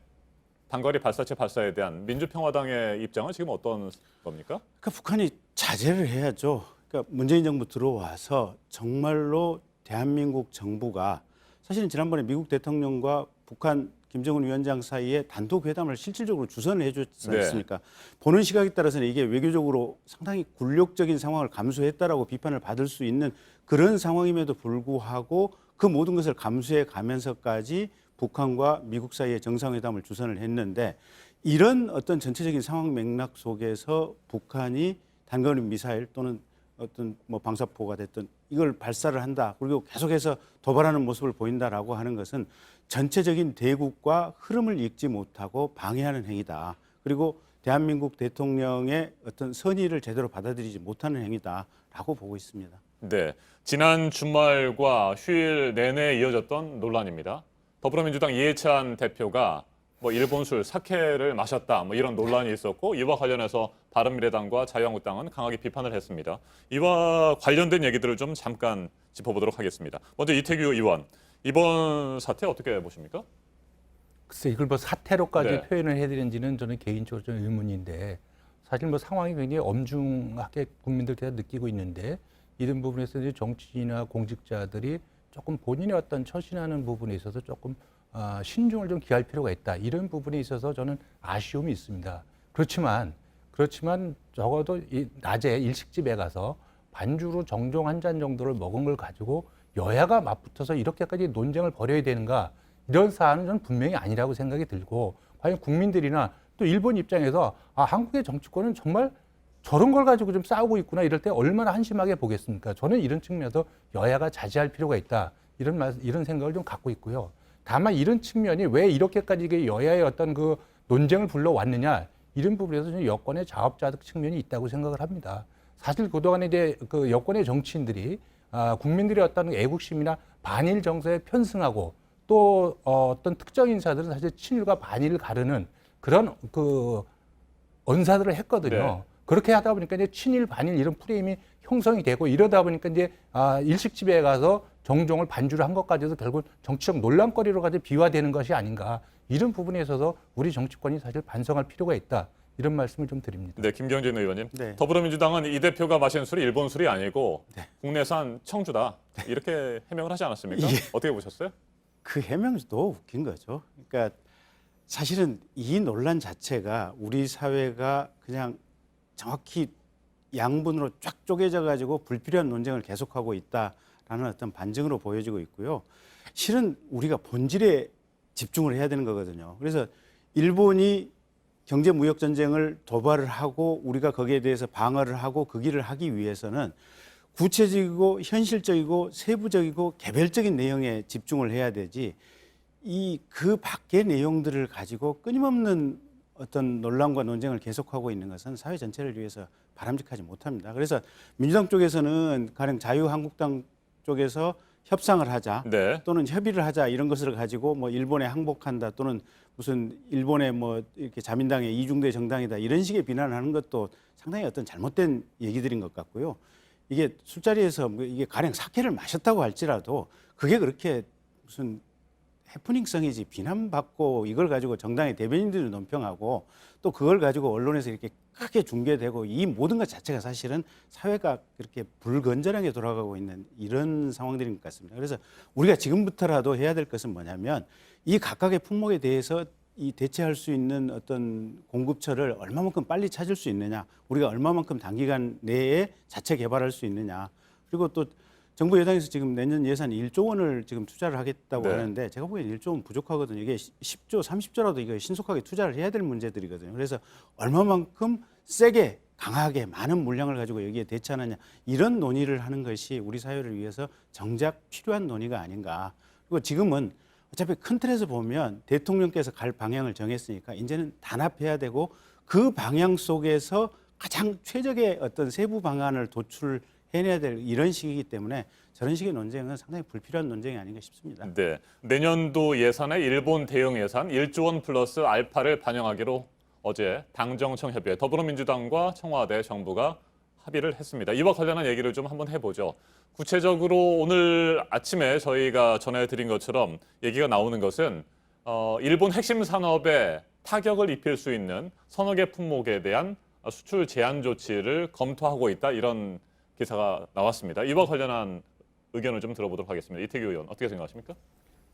단거리 발사체 발사에 대한 민주평화당의 입장은 지금 어떤 겁니까? 그러니까 북한이 자제를 해야죠. 그러니까 문재인 정부 들어와서 정말로 대한민국 정부가 사실은 지난번에 미국 대통령과 북한 김정은 위원장 사이에 단독 회담을 실질적으로 주선을 해줬지 않습니까? 보는 시각에 따라서는 이게 외교적으로 상당히 굴욕적인 상황을 감수했다라고 비판을 받을 수 있는 그런 상황임에도 불구하고 그 모든 것을 감수해 가면서까지 북한과 미국 사이에 정상회담을 주선을 했는데 이런 어떤 전체적인 상황 맥락 속에서 북한이 단거리 미사일 또는 어떤 뭐 방사포가 됐든 이걸 발사를 한다. 그리고 계속해서 도발하는 모습을 보인다라고 하는 것은 전체적인 대국과 흐름을 읽지 못하고 방해하는 행위다. 그리고 대한민국 대통령의 어떤 선의를 제대로 받아들이지 못하는 행위다라고 보고 있습니다. 네, 지난 주말과 휴일 내내 이어졌던 논란입니다. 더불어민주당 이해찬 대표가 뭐 일본 술 사케를 마셨다 뭐 이런 논란이 있었고 이와 관련해서 바른미래당과 자유한국당은 강하게 비판을 했습니다. 이와 관련된 얘기들을 좀 잠깐 짚어보도록 하겠습니다. 먼저 이태규 의원, 이번 사태 어떻게 보십니까? 글쎄 이걸 뭐 사태로까지 네. 표현을 해드린지는 저는 개인적으로 좀 의문인데 사실 뭐 상황이 굉장히 엄중하게 국민들께서 느끼고 있는데 이런 부분에서 이제 정치인이나 공직자들이 조금 본인의 어떤 처신하는 부분에 있어서 조금 신중을 좀 기할 필요가 있다. 이런 부분에 있어서 저는 아쉬움이 있습니다. 그렇지만 적어도 이 낮에 일식집에 가서 반주로 정종 한 잔 정도를 먹은 걸 가지고 여야가 맞붙어서 이렇게까지 논쟁을 벌여야 되는가 이런 사안은 저는 분명히 아니라고 생각이 들고 과연 국민들이나 또 일본 입장에서 한국의 정치권은 정말 저런 걸 가지고 좀 싸우고 있구나 이럴 때 얼마나 한심하게 보겠습니까? 저는 이런 측면에서 여야가 자제할 필요가 있다. 이런 생각을 좀 갖고 있고요. 다만 이런 측면이 왜 이렇게까지 이게 여야의 어떤 그 논쟁을 불러왔느냐 이런 부분에서 저는 여권의 자업자득 측면이 있다고 생각을 합니다. 사실 그동안에 이제 그 여권의 정치인들이 국민들의 어떤 애국심이나 반일 정서에 편승하고 또 어떤 특정 인사들은 사실 친일과 반일을 가르는 그런 그 언사들을 했거든요. 네. 그렇게 하다 보니까 이제 친일 반일 이런 프레임이 형성이 되고 이러다 보니까 이제 일식집에 가서 정종을 반주를 한 것까지 해서 결국 정치적 논란거리로 가지고 비화되는 것이 아닌가 이런 부분에 있어서 우리 정치권이 사실 반성할 필요가 있다 이런 말씀을 좀 드립니다. 네, 김경진 의원님. 네. 더불어민주당은 이 대표가 마신 술이 일본 술이 아니고 국내산 청주다 이렇게 해명을 하지 않았습니까? 예. 어떻게 보셨어요? 그 해명도 웃긴 거죠. 그러니까 사실은 이 논란 자체가 우리 사회가 그냥 정확히 양분으로 쫙 쪼개져 가지고 불필요한 논쟁을 계속하고 있다라는 어떤 반증으로 보여지고 있고요. 실은 우리가 본질에 집중을 해야 되는 거거든요. 그래서 일본이 경제 무역 전쟁을 도발을 하고 우리가 거기에 대해서 방어를 하고 그 길을 하기 위해서는 구체적이고 현실적이고 세부적이고 개별적인 내용에 집중을 해야 되지 그 밖의 내용들을 가지고 끊임없는 어떤 논란과 논쟁을 계속하고 있는 것은 사회 전체를 위해서 바람직하지 못합니다. 그래서 민주당 쪽에서는 가령 자유한국당 쪽에서 협상을 하자 네. 또는 협의를 하자 이런 것을 가지고 뭐 일본에 항복한다 또는 무슨 일본의 뭐 이렇게 자민당의 이중대 정당이다 이런 식의 비난을 하는 것도 상당히 어떤 잘못된 얘기들인 것 같고요. 이게 술자리에서 뭐 이게 가령 사케를 마셨다고 할지라도 그게 그렇게 무슨 해프닝성이지 비난받고 이걸 가지고 정당의 대변인들을 논평하고 또 그걸 가지고 언론에서 이렇게 크게 중계되고 이 모든 것 자체가 사실은 사회가 그렇게 불건전하게 돌아가고 있는 이런 상황들인 것 같습니다. 그래서 우리가 지금부터라도 해야 될 것은 뭐냐면 이 각각의 품목에 대해서 이 대체할 수 있는 어떤 공급처를 얼마만큼 빨리 찾을 수 있느냐, 우리가 얼마만큼 단기간 내에 자체 개발할 수 있느냐, 그리고 또 정부 여당에서 지금 내년 예산 1조 원을 지금 투자를 하겠다고 하는데 제가 보기엔 1조 원 부족하거든요. 이게 10조, 30조라도 이거 신속하게 투자를 해야 될 문제들이거든요. 그래서 얼마만큼 세게 강하게 많은 물량을 가지고 여기에 대처하느냐 이런 논의를 하는 것이 우리 사회를 위해서 정작 필요한 논의가 아닌가. 그리고 그리고 지금은 어차피 큰 틀에서 보면 대통령께서 갈 방향을 정했으니까 이제는 단합해야 되고 그 방향 속에서 가장 최적의 어떤 세부 방안을 도출해내야 될 이런 시기이기 때문에 저런 식의 논쟁은 상당히 불필요한 논쟁이 아닌가 싶습니다. 네, 내년도 예산에 일본 대응 예산 1조 원 플러스 알파를 반영하기로 어제 당정청 협의회 더불어민주당과 청와대 정부가 합의를 했습니다. 이와 관련한 얘기를 좀 한번 해보죠. 구체적으로 오늘 아침에 저희가 전해드린 것처럼 얘기가 나오는 것은 일본 핵심 산업에 타격을 입힐 수 있는 서너 개 품목에 대한 수출 제한 조치를 검토하고 있다, 이런 기사가 나왔습니다. 이와 관련한 의견을 좀 들어보도록 하겠습니다. 이태규 의원, 어떻게 생각하십니까?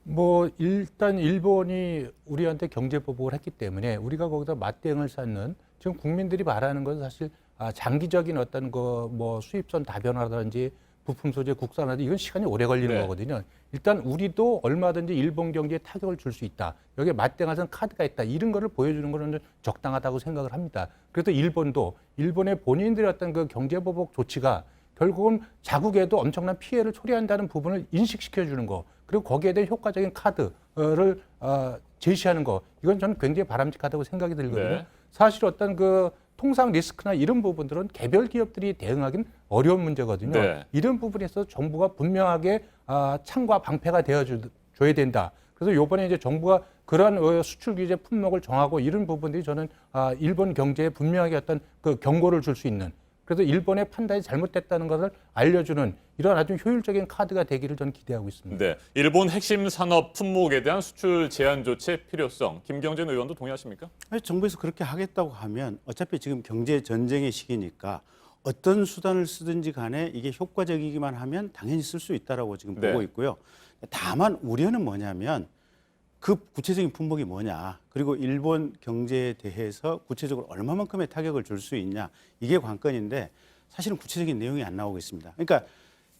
뭐 일단 일본이 우리한테 경제 보복을 했기 때문에 우리가 거기다 맞대응을 쌓는, 지금 국민들이 바라는 것은 사실 장기적인 어떤 뭐 수입선 다변화라든지 부품 소재 국산화도 이건 시간이 오래 걸리는 네. 거거든요. 일단 우리도 얼마든지 일본 경제에 타격을 줄 수 있다. 여기에 맞대응할 카드가 있다. 이런 거를 보여주는 거는 적당하다고 생각을 합니다. 그래서 일본도 일본의 본인들의 어떤 그 경제 보복 조치가 결국은 자국에도 엄청난 피해를 초래한다는 부분을 인식시켜 주는 거, 그리고 거기에 대한 효과적인 카드를 제시하는 거, 이건 저는 굉장히 바람직하다고 생각이 들거든요. 네. 사실 어떤 그 통상 리스크나 이런 부분들은 개별 기업들이 대응하기는 어려운 문제거든요. 네. 이런 부분에서 정부가 분명하게 창과 방패가 되어줘야 된다. 그래서 이번에 이제 정부가 그러한 수출 규제 품목을 정하고 이런 부분들이 저는 일본 경제에 분명하게 어떤 그 경고를 줄 수 있는, 그래서 일본의 판단이 잘못됐다는 것을 알려주는 이런 아주 효율적인 카드가 되기를 저는 기대하고 있습니다. 네, 일본 핵심 산업 품목에 대한 수출 제한 조치의 필요성, 김경진 의원도 동의하십니까? 아니, 정부에서 그렇게 하겠다고 하면 어차피 지금 경제 전쟁의 시기니까 어떤 수단을 쓰든지 간에 이게 효과적이기만 하면 당연히 쓸 수 있다라고 지금 네. 보고 있고요. 다만 우려는 뭐냐면 그 구체적인 품목이 뭐냐, 그리고 일본 경제에 대해서 구체적으로 얼마만큼의 타격을 줄 수 있냐, 이게 관건인데 사실은 구체적인 내용이 안 나오고 있습니다. 그러니까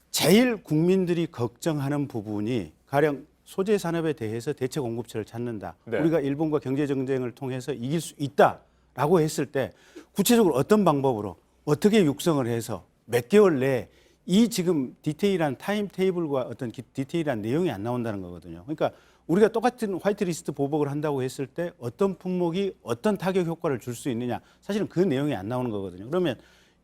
제일 국민들이 걱정하는 부분이 가령 소재 산업에 대해서 대체 공급처를 찾는다. 네. 우리가 일본과 경제 정쟁을 통해서 이길 수 있다라고 했을 때 구체적으로 어떤 방법으로 어떻게 육성을 해서 몇 개월 내에 이 지금 디테일한 타임 테이블과 어떤 디테일한 내용이 안 나온다는 거거든요. 그러니까 우리가 똑같은 화이트리스트 보복을 한다고 했을 때 어떤 품목이 어떤 타격 효과를 줄 수 있느냐, 사실은 그 내용이 안 나오는 거거든요. 그러면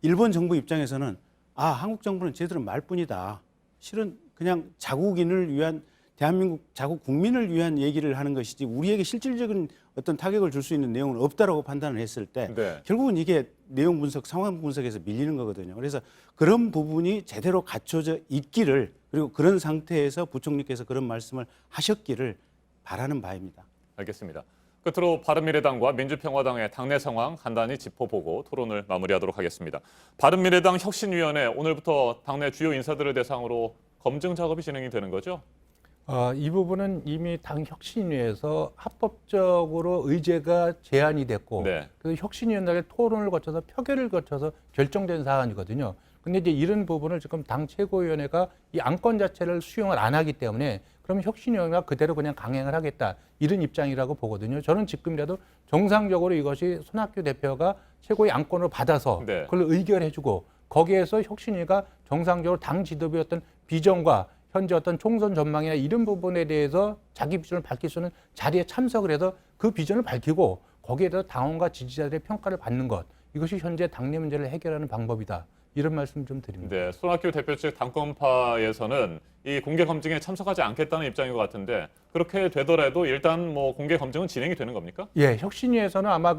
일본 정부 입장에서는 한국 정부는 쟤들은 말뿐이다. 실은 그냥 자국인을 위한, 대한민국 자국 국민을 위한 얘기를 하는 것이지 우리에게 실질적인 어떤 타격을 줄 수 있는 내용은 없다라고 판단을 했을 때 네. 결국은 이게 내용 분석, 상황 분석에서 밀리는 거거든요. 그래서 그런 부분이 제대로 갖춰져 있기를, 그리고 그런 상태에서 부총리께서 그런 말씀을 하셨기를 바라는 바입니다. 알겠습니다. 끝으로 바른미래당과 민주평화당의 당내 상황 간단히 짚어보고 토론을 마무리하도록 하겠습니다. 바른미래당 혁신위원회, 오늘부터 당내 주요 인사들을 대상으로 검증 작업이 진행이 되는 거죠? 이 부분은 이미 당 혁신위에서 합법적으로 의제가 제안이 됐고, 네. 그래서 혁신위원회 토론을 거쳐서 표결을 거쳐서 결정된 사안이거든요. 근데 이제 이런 부분을 지금 당 최고위원회가 이 안건 자체를 수용을 안 하기 때문에 그럼 혁신위원회가 그대로 그냥 강행을 하겠다, 이런 입장이라고 보거든요. 저는 지금이라도 정상적으로 이것이 손학규 대표가 최고의 안건을 받아서 네. 그걸 의결해주고 거기에서 혁신위가 정상적으로 당 지도부의 어떤 비전과 현재 어떤 총선 전망이나 이런 부분에 대해서 자기 비전을 밝힐 수 있는 자리에 참석을 해서 그 비전을 밝히고 거기에 대해서 당원과 지지자들의 평가를 받는 것, 이것이 현재 당내 문제를 해결하는 방법이다, 이런 말씀 좀 드립니다. 네, 손학규 대표 측 당권파에서는 이 공개 검증에 참석하지 않겠다는 입장인 것 같은데, 그렇게 되더라도 일단 뭐 공개 검증은 진행이 되는 겁니까? 예, 혁신위에서는 아마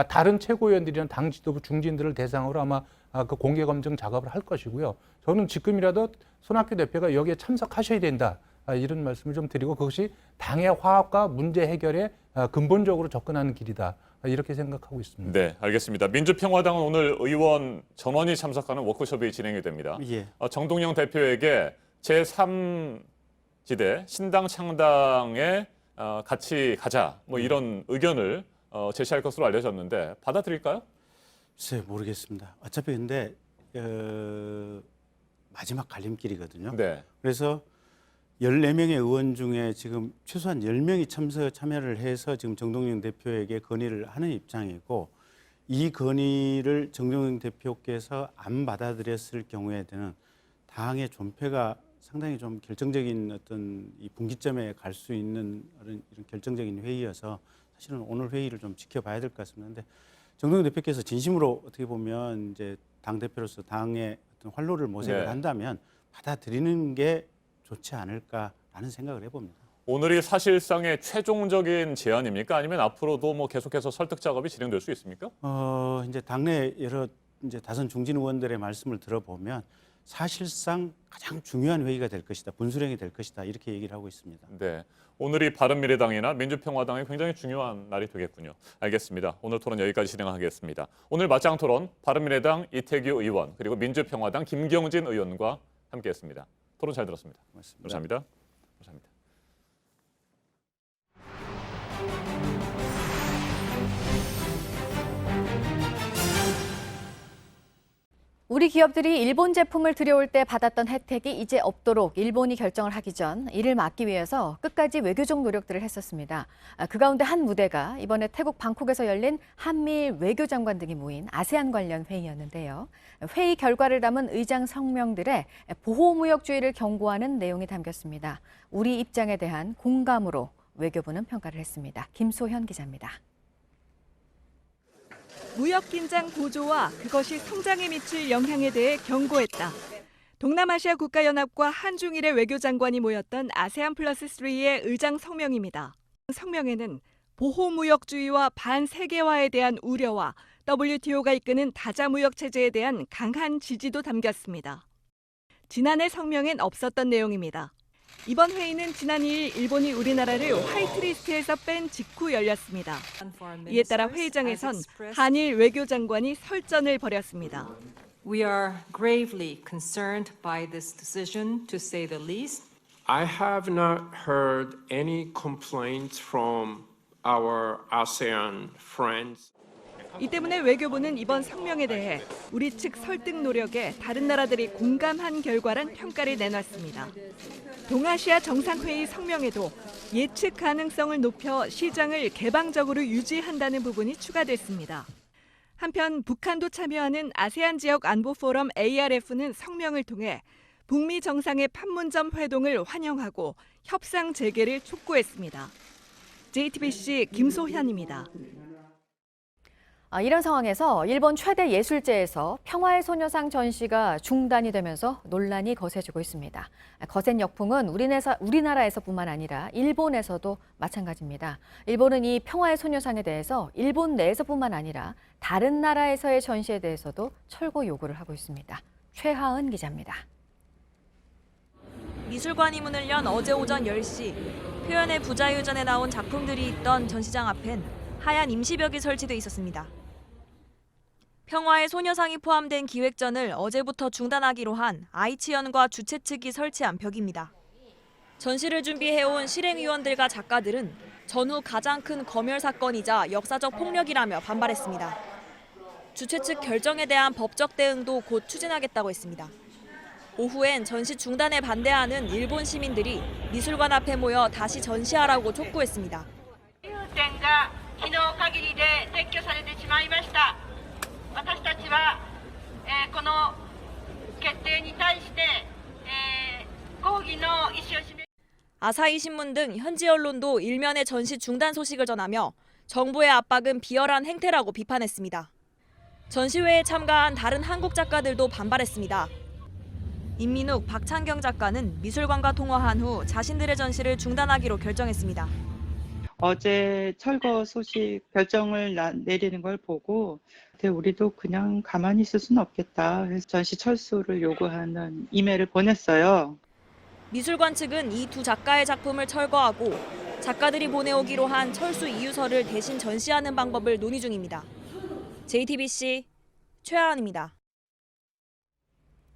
다른 최고위원들이나 당 지도부 중진들을 대상으로 아마 그 공개 검증 작업을 할 것이고요. 저는 지금이라도 손학규 대표가 여기에 참석하셔야 된다, 이런 말씀을 좀 드리고 그것이 당의 화합과 문제 해결에 근본적으로 접근하는 길이다, 이렇게 생각하고 있습니다. 네, 알겠습니다. 민주평화당은 오늘 의원 전원이 참석하는 워크숍이 진행이 됩니다. 예. 정동영 대표에게 제3지대 신당 창당에 같이 가자, 뭐 이런 의견을 제시할 것으로 알려졌는데 받아들일까요? 글쎄 모르겠습니다. 어차피 근데 마지막 갈림길이거든요. 네. 그래서 14명의 의원 중에 지금 최소한 10명이 참여를 해서 지금 정동영 대표에게 건의를 하는 입장이고, 이 건의를 정동영 대표께서 안 받아들였을 경우에는 당의 존폐가 상당히 좀 결정적인 어떤 이 분기점에 갈 수 있는 이런 결정적인 회의여서 사실은 오늘 회의를 좀 지켜봐야 될 것 같습니다. 근데 정동영 대표께서 진심으로 어떻게 보면 이제 당 대표로서 당의 어떤 활로를 모색을 네. 한다면 받아들이는 게 좋지 않을까라는 생각을 해봅니다. 오늘이 사실상의 최종적인 제안입니까? 아니면 앞으로도 뭐 계속해서 설득 작업이 진행될 수 있습니까? 이제 당내 여러 이제 다선 중진 의원들의 말씀을 들어보면 사실상 가장 중요한 회의가 될 것이다, 분수령이 될 것이다 이렇게 얘기를 하고 있습니다. 네, 오늘이 바른미래당이나 민주평화당이 굉장히 중요한 날이 되겠군요. 알겠습니다. 오늘 토론 여기까지 진행하겠습니다. 오늘 맞짱 토론 바른미래당 이태규 의원 그리고 민주평화당 김경진 의원과 함께했습니다. 토론 잘 들었습니다. 고맙습니다. 감사합니다. 감사합니다. 우리 기업들이 일본 제품을 들여올 때 받았던 혜택이 이제 없도록 일본이 결정을 하기 전 이를 막기 위해서 끝까지 외교적 노력들을 했었습니다. 그 가운데 한 무대가 이번에 태국 방콕에서 열린 한미일 외교장관 등이 모인 아세안 관련 회의였는데요. 회의 결과를 담은 의장 성명들에 보호무역주의를 경고하는 내용이 담겼습니다. 우리 입장에 대한 공감으로 외교부는 평가를 했습니다. 김소현 기자입니다. 무역 긴장 고조와 그것이 성장에 미칠 영향에 대해 경고했다. 동남아시아 국가연합과 한중일의 외교장관이 모였던 아세안 플러스 3의 의장 성명입니다. 성명에는 보호무역주의와 반세계화에 대한 우려와 WTO가 이끄는 다자무역 체제에 대한 강한 지지도 담겼습니다. 지난해 성명엔 없었던 내용입니다. 이번 회의는 지난 2일 일본이 우리나라를 화이트리스트에서 뺀 직후 열렸습니다. 이에 따라 회의장에선 한일 외교장관이 설전을 벌였습니다. We are gravely concerned by this decision, to say the least. I have not heard any complaints from our ASEAN friends. 이 때문에 외교부는 이번 성명에 대해 우리 측 설득 노력에 다른 나라들이 공감한 결과란 평가를 내놨습니다. 동아시아 정상회의 성명에도 예측 가능성을 높여 시장을 개방적으로 유지한다는 부분이 추가됐습니다. 한편 북한도 참여하는 아세안 지역 안보 포럼 ARF는 성명을 통해 북미 정상의 판문점 회동을 환영하고 협상 재개를 촉구했습니다. JTBC 김소현입니다. 이런 상황에서 일본 최대 예술제에서 평화의 소녀상 전시가 중단이 되면서 논란이 거세지고 있습니다. 거센 역풍은 우리나라에서뿐만 아니라 일본에서도 마찬가지입니다. 일본은 이 평화의 소녀상에 대해서 일본 내에서뿐만 아니라 다른 나라에서의 전시에 대해서도 철거 요구를 하고 있습니다. 최하은 기자입니다. 미술관이 문을 연 어제 오전 10시, 표현의 부자유전에 나온 작품들이 있던 전시장 앞엔 하얀 임시벽이 설치돼 있었습니다. 평화의 소녀상이 포함된 기획전을 어제부터 중단하기로 한 아이치현과 주최 측이 설치한 벽입니다. 전시를 준비해온 실행위원들과 작가들은 전후 가장 큰 검열 사건이자 역사적 폭력이라며 반발했습니다. 주최 측 결정에 대한 법적 대응도 곧 추진하겠다고 했습니다. 오후엔 전시 중단에 반대하는 일본 시민들이 미술관 앞에 모여 다시 전시하라고 촉구했습니다. 昨日限りで撤去されてしまいました。私たちは、この決定に対して、抗議の意思を示し 아사히 신문 등 현지 언론도 일면의 전시 중단 소식을 전하며 정부의 압박은 비열한 행태라고 비판했습니다. 전시회에 참가한 다른 한국 작가들도 반발했습니다. 임민욱, 박찬경 작가는 미술관과 통화한 후 자신들의 전시를 중단하기로 결정했습니다. 어제 철거 소식 결정을 내리는 걸 보고 우리도 그냥 가만히 있을 수는 없겠다. 그래서 전시 철수를 요구하는 이메일을 보냈어요. 미술관 측은 이 두 작가의 작품을 철거하고 작가들이 보내오기로 한 철수 이유서를 대신 전시하는 방법을 논의 중입니다. JTBC 최하은입니다.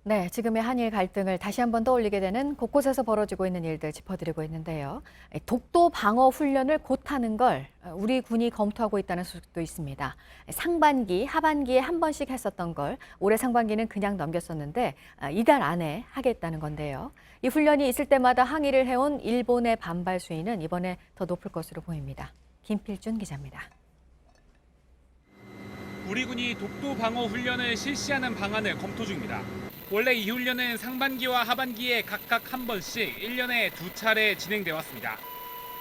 네, 지금의 한일 갈등을 다시 한번 떠올리게 되는 곳곳에서 벌어지고 있는 일들 짚어드리고 있는데요. 독도 방어 훈련을 곧 하는 걸 우리 군이 검토하고 있다는 소식도 있습니다. 상반기, 하반기에 한 번씩 했었던 걸 올해 상반기는 그냥 넘겼었는데 이달 안에 하겠다는 건데요. 이 훈련이 있을 때마다 항의를 해온 일본의 반발 수위는 이번에 더 높을 것으로 보입니다. 김필준 기자입니다. 우리 군이 독도 방어 훈련을 실시하는 방안을 검토 중입니다. 원래 이 훈련은 상반기와 하반기에 각각 한 번씩 1년에 2차례 진행돼 왔습니다.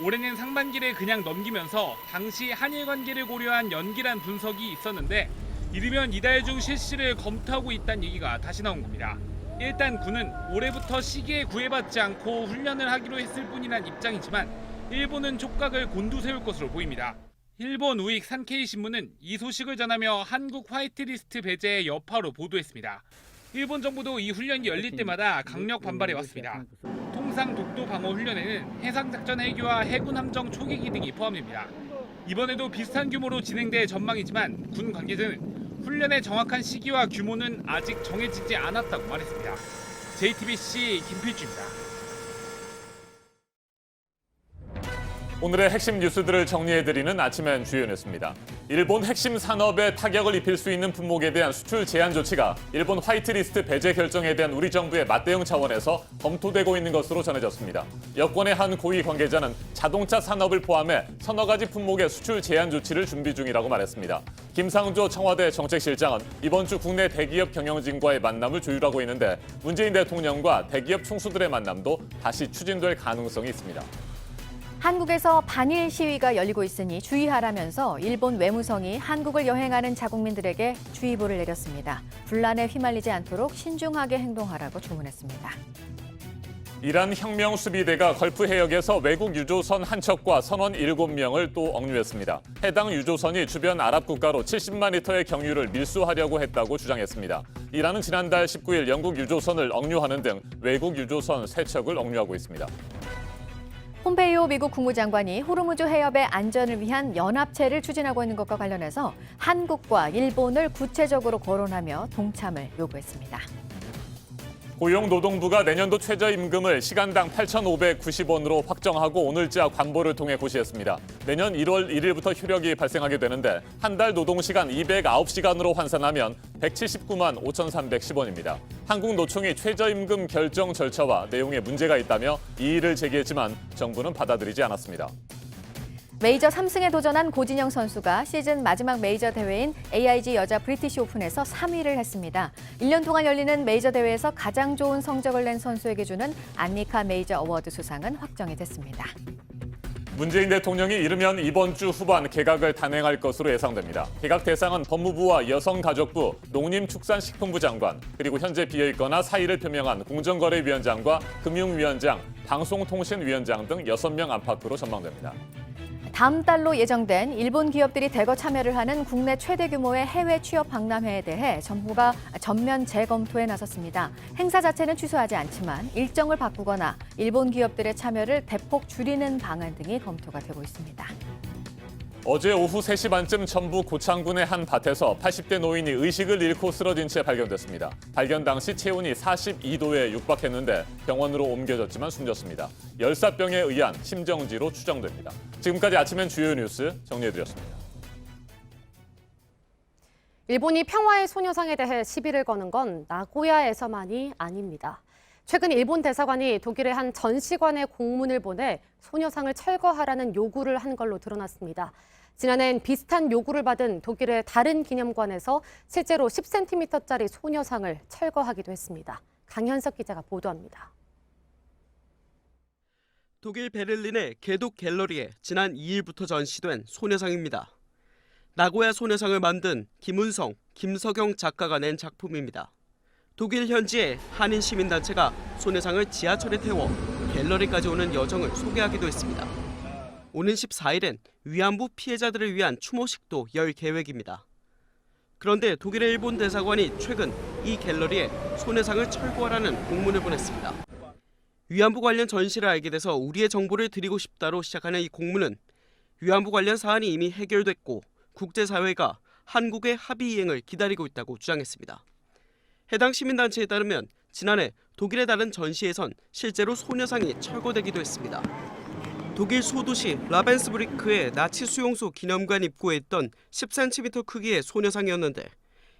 올해는 상반기를 그냥 넘기면서 당시 한일 관계를 고려한 연기란 분석이 있었는데 이르면 이달 중 실시를 검토하고 있다는 얘기가 다시 나온 겁니다. 일단 군은 올해부터 시기에 구애받지 않고 훈련을 하기로 했을 뿐이란 입장이지만 일본은 촉각을 곤두세울 것으로 보입니다. 일본 우익 산케이 신문은 이 소식을 전하며 한국 화이트리스트 배제의 여파로 보도했습니다. 일본 정부도 이 훈련이 열릴 때마다 강력 반발해왔습니다. 통상 독도 방어 훈련에는 해상작전 헬기와 해군 함정 초계기 등이 포함됩니다. 이번에도 비슷한 규모로 진행될 전망이지만 군 관계자는 훈련의 정확한 시기와 규모는 아직 정해지지 않았다고 말했습니다. JTBC 김필주입니다. 오늘의 핵심 뉴스들을 정리해드리는 아침엔 주요 뉴스입니다. 일본 핵심 산업에 타격을 입힐 수 있는 품목에 대한 수출 제한 조치가 일본 화이트리스트 배제 결정에 대한 우리 정부의 맞대응 차원에서 검토되고 있는 것으로 전해졌습니다. 여권의 한 고위 관계자는 자동차 산업을 포함해 서너 가지 품목의 수출 제한 조치를 준비 중이라고 말했습니다. 김상조 청와대 정책실장은 이번 주 국내 대기업 경영진과의 만남을 조율하고 있는데 문재인 대통령과 대기업 총수들의 만남도 다시 추진될 가능성이 있습니다. 한국에서 반일 시위가 열리고 있으니 주의하라면서 일본 외무성이 한국을 여행하는 자국민들에게 주의보를 내렸습니다. 분란에 휘말리지 않도록 신중하게 행동하라고 조문했습니다. 이란 혁명 수비대가 걸프 해역에서 외국 유조선 한 척과 선원 7명을 또 억류했습니다. 해당 유조선이 주변 아랍 국가로 70만 리터의 경유를 밀수하려고 했다고 주장했습니다. 이란은 지난달 19일 영국 유조선을 억류하는 등 외국 유조선 3척을 억류하고 있습니다. 폼페이오 미국 국무장관이 호르무즈 해협의 안전을 위한 연합체를 추진하고 있는 것과 관련해서 한국과 일본을 구체적으로 거론하며 동참을 요구했습니다. 고용노동부가 내년도 최저임금을 시간당 8,590원으로 확정하고 오늘자 관보를 통해 고시했습니다. 내년 1월 1일부터 효력이 발생하게 되는데 한 달 노동시간 209시간으로 환산하면 179만 5,310원입니다. 한국노총이 최저임금 결정 절차와 내용에 문제가 있다며 이의를 제기했지만 정부는 받아들이지 않았습니다. 메이저 3승에 도전한 고진영 선수가 시즌 마지막 메이저 대회인 AIG 여자 브리티시 오픈에서 3위를 했습니다. 1년 동안 열리는 메이저 대회에서 가장 좋은 성적을 낸 선수에게 주는 안니카 메이저 어워드 수상은 확정이 됐습니다. 문재인 대통령이 이르면 이번 주 후반 개각을 단행할 것으로 예상됩니다. 개각 대상은 법무부와 여성가족부, 농림축산식품부 장관, 그리고 현재 비어있거나 사의를 표명한 공정거래위원장과 금융위원장, 방송통신위원장 등 6명 안팎으로 전망됩니다. 다음 달로 예정된 일본 기업들이 대거 참여를 하는 국내 최대 규모의 해외 취업 박람회에 대해 정부가 전면 재검토에 나섰습니다. 행사 자체는 취소하지 않지만 일정을 바꾸거나 일본 기업들의 참여를 대폭 줄이는 방안 등이 검토가 되고 있습니다. 어제 오후 3시 반쯤 전북 고창군의 한 밭에서 80대 노인이 의식을 잃고 쓰러진 채 발견됐습니다. 발견 당시 체온이 42도에 육박했는데 병원으로 옮겨졌지만 숨졌습니다. 열사병에 의한 심정지로 추정됩니다. 지금까지 아침엔 주요 뉴스 정리해드렸습니다. 일본이 평화의 소녀상에 대해 시비를 거는 건 나고야에서만이 아닙니다. 최근 일본 대사관이 독일의 한 전시관에 공문을 보내 소녀상을 철거하라는 요구를 한 걸로 드러났습니다. 지난해엔 비슷한 요구를 받은 독일의 다른 기념관에서 실제로 10cm짜리 소녀상을 철거하기도 했습니다. 강현석 기자가 보도합니다. 독일 베를린의 개독 갤러리에 지난 2일부터 전시된 소녀상입니다. 나고야 소녀상을 만든 김은성, 김석영 작가가 낸 작품입니다. 독일 현지의 한인 시민단체가 소녀상을 지하철에 태워 갤러리까지 오는 여정을 소개하기도 했습니다. 오는 14일엔 위안부 피해자들을 위한 추모식도 열 계획입니다. 그런데 독일의 일본 대사관이 최근 이 갤러리에 소녀상을 철거하라는 공문을 보냈습니다. 위안부 관련 전시를 알게 돼서 우리의 정보를 드리고 싶다로 시작하는 이 공문은 위안부 관련 사안이 이미 해결됐고 국제사회가 한국의 합의 이행을 기다리고 있다고 주장했습니다. 해당 시민단체에 따르면 지난해 독일의 다른 전시에선 실제로 소녀상이 철거되기도 했습니다. 독일 소도시 라벤스브리크의 나치 수용소 기념관 입구에 있던 10cm 크기의 소녀상이었는데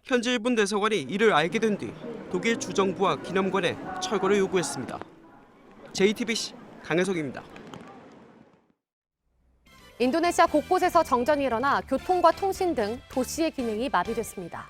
현지 일본 대사관이 이를 알게 된 뒤 독일 주정부와 기념관에 철거를 요구했습니다. JTBC 강혜석입니다. 인도네시아 곳곳에서 정전이 일어나 교통과 통신 등 도시의 기능이 마비됐습니다.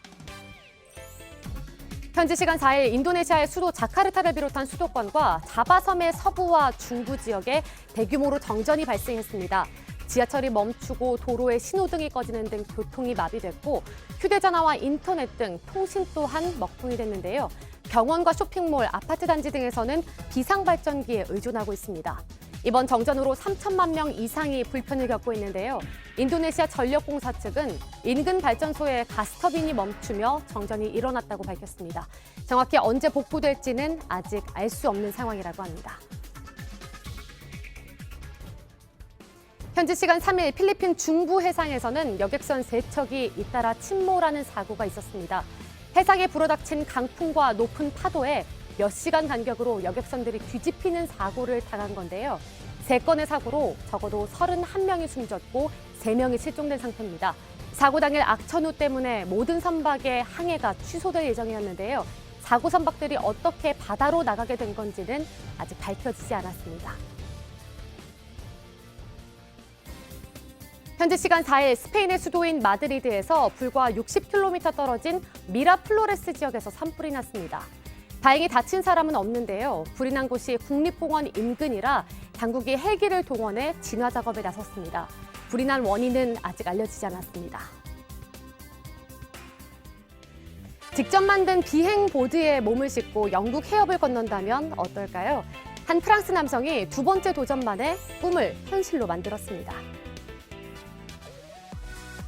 현지 시간 4일 인도네시아의 수도 자카르타를 비롯한 수도권과 자바섬의 서부와 중부 지역에 대규모로 정전이 발생했습니다. 지하철이 멈추고 도로에 신호등이 꺼지는 등 교통이 마비됐고 휴대전화와 인터넷 등 통신 또한 먹통이 됐는데요. 병원과 쇼핑몰, 아파트 단지 등에서는 비상발전기에 의존하고 있습니다. 이번 정전으로 3천만 명 이상이 불편을 겪고 있는데요. 인도네시아 전력공사 측은 인근 발전소에 가스터빈이 멈추며 정전이 일어났다고 밝혔습니다. 정확히 언제 복구될지는 아직 알 수 없는 상황이라고 합니다. 현지 시간 3일 필리핀 중부 해상에서는 여객선 3척이 잇따라 침몰하는 사고가 있었습니다. 해상에 불어닥친 강풍과 높은 파도에 몇 시간 간격으로 여객선들이 뒤집히는 사고를 당한 건데요. 3건의 사고로 적어도 31명이 숨졌고 3명이 실종된 상태입니다. 사고 당일 악천후 때문에 모든 선박의 항해가 취소될 예정이었는데요. 사고 선박들이 어떻게 바다로 나가게 된 건지는 아직 밝혀지지 않았습니다. 현지 시간 4일 스페인의 수도인 마드리드에서 불과 60km 떨어진 미라플로레스 지역에서 산불이 났습니다. 다행히 다친 사람은 없는데요. 불이 난 곳이 국립공원 인근이라 당국이 헬기를 동원해 진화 작업에 나섰습니다. 불이 난 원인은 아직 알려지지 않았습니다. 직접 만든 비행 보드에 몸을 싣고 영국 해협을 건넌다면 어떨까요? 한 프랑스 남성이 2번째 도전 만에 꿈을 현실로 만들었습니다.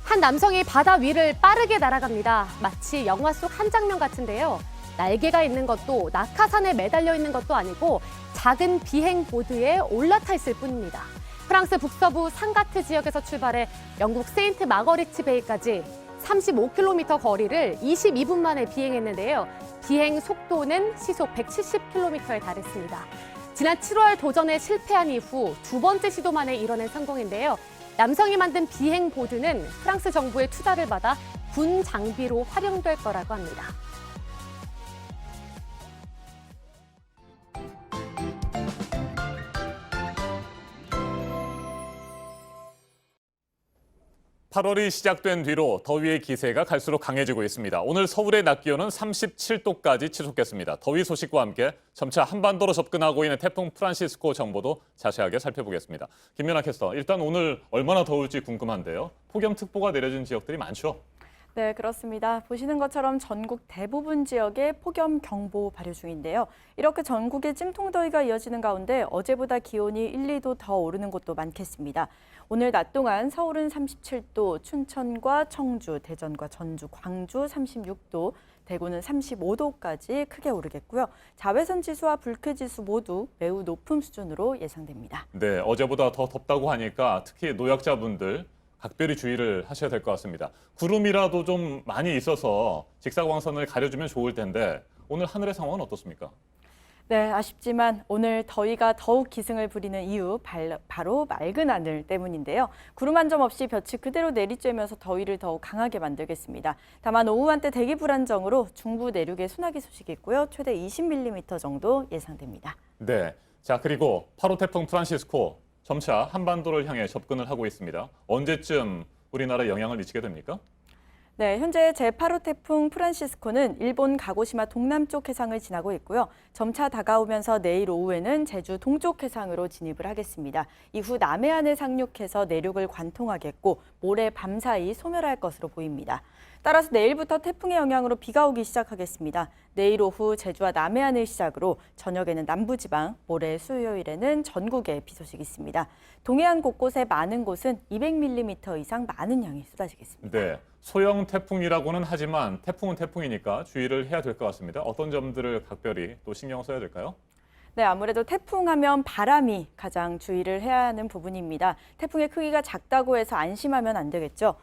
한 남성이 바다 위를 빠르게 날아갑니다. 마치 영화 속 한 장면 같은데요. 날개가 있는 것도 낙하산에 매달려 있는 것도 아니고 작은 비행 보드에 올라타 있을 뿐입니다. 프랑스 북서부 상가트 지역에서 출발해 영국 세인트 마거리츠 베이까지 35km 거리를 22분 만에 비행했는데요. 비행 속도는 시속 170km에 달했습니다. 지난 7월 도전에 실패한 이후 2번째 시도 만에 이뤄낸 성공인데요. 남성이 만든 비행 보드는 프랑스 정부의 투자를 받아 군 장비로 활용될 거라고 합니다. (8월이) 시작된 뒤로 더위의 기세가 갈수록 강해지고 있습니다. 오늘 서울의 낮 기온은 37도까지 치솟겠습니다. 더위 소식과 함께 점차 한반도로 접근하고 있는 태풍 프란시스코 정보도 자세하게 살펴보겠습니다. 김연아 캐스터, 일단 오늘 얼마나 더울지 궁금한데요. 폭염특보가 내려진 지역들이 많죠? 네, 그렇습니다. 보시는 것처럼 전국 대부분 지역에 폭염경보 발효 중인데요. 이렇게 전국에 찜통더위가 이어지는 가운데 어제보다 기온이 1, 2도 더 오르는 곳도 많겠습니다. 오늘 낮 동안 서울은 37도, 춘천과 청주, 대전과 전주, 광주 36도, 대구는 35도까지 크게 오르겠고요. 자외선 지수와 불쾌 지수 모두 매우 높은 수준으로 예상됩니다. 네, 어제보다 더 덥다고 하니까 특히 노약자분들 각별히 주의를 하셔야 될 것 같습니다. 구름이라도 좀 많이 있어서 직사광선을 가려주면 좋을 텐데 오늘 하늘의 상황은 어떻습니까? 네, 아쉽지만 오늘 더위가 더욱 기승을 부리는 이유 바로 맑은 하늘 때문인데요. 구름 한 점 없이 볕이 그대로 내리쬐면서 더위를 더욱 강하게 만들겠습니다. 다만 오후 한때 대기 불안정으로 중부 내륙에 소나기 소식이 있고요. 최대 20mm 정도 예상됩니다. 네, 자 그리고 8호 태풍 프란시스코 점차 한반도를 향해 접근을 하고 있습니다. 언제쯤 우리나라에 영향을 미치게 됩니까? 네, 현재 제8호 태풍 프란시스코는 일본 가고시마 동남쪽 해상을 지나고 있고요. 점차 다가오면서 내일 오후에는 제주 동쪽 해상으로 진입을 하겠습니다. 이후 남해안에 상륙해서 내륙을 관통하겠고 모레 밤사이 소멸할 것으로 보입니다. 따라서 내일부터 태풍의 영향으로 비가 오기 시작하겠습니다. 내일 오후 제주와 남해안을 시작으로 저녁에는 남부지방, 모레 수요일에는 전국에 비 소식이 있습니다. 동해안 곳곳에 많은 곳은 200mm 이상 많은 양이 쏟아지겠습니다. 네, 소형 태풍이라고는 하지만 태풍은 태풍이니까 주의를 해야 될 것 같습니다. 어떤 점들을 각별히 또 신경 써야 될까요? 네, 아무래도 태풍하면 바람이 가장 주의를 해야 하는 부분입니다. 태풍의 크기가 작다고 해서 안심하면 안 되겠죠.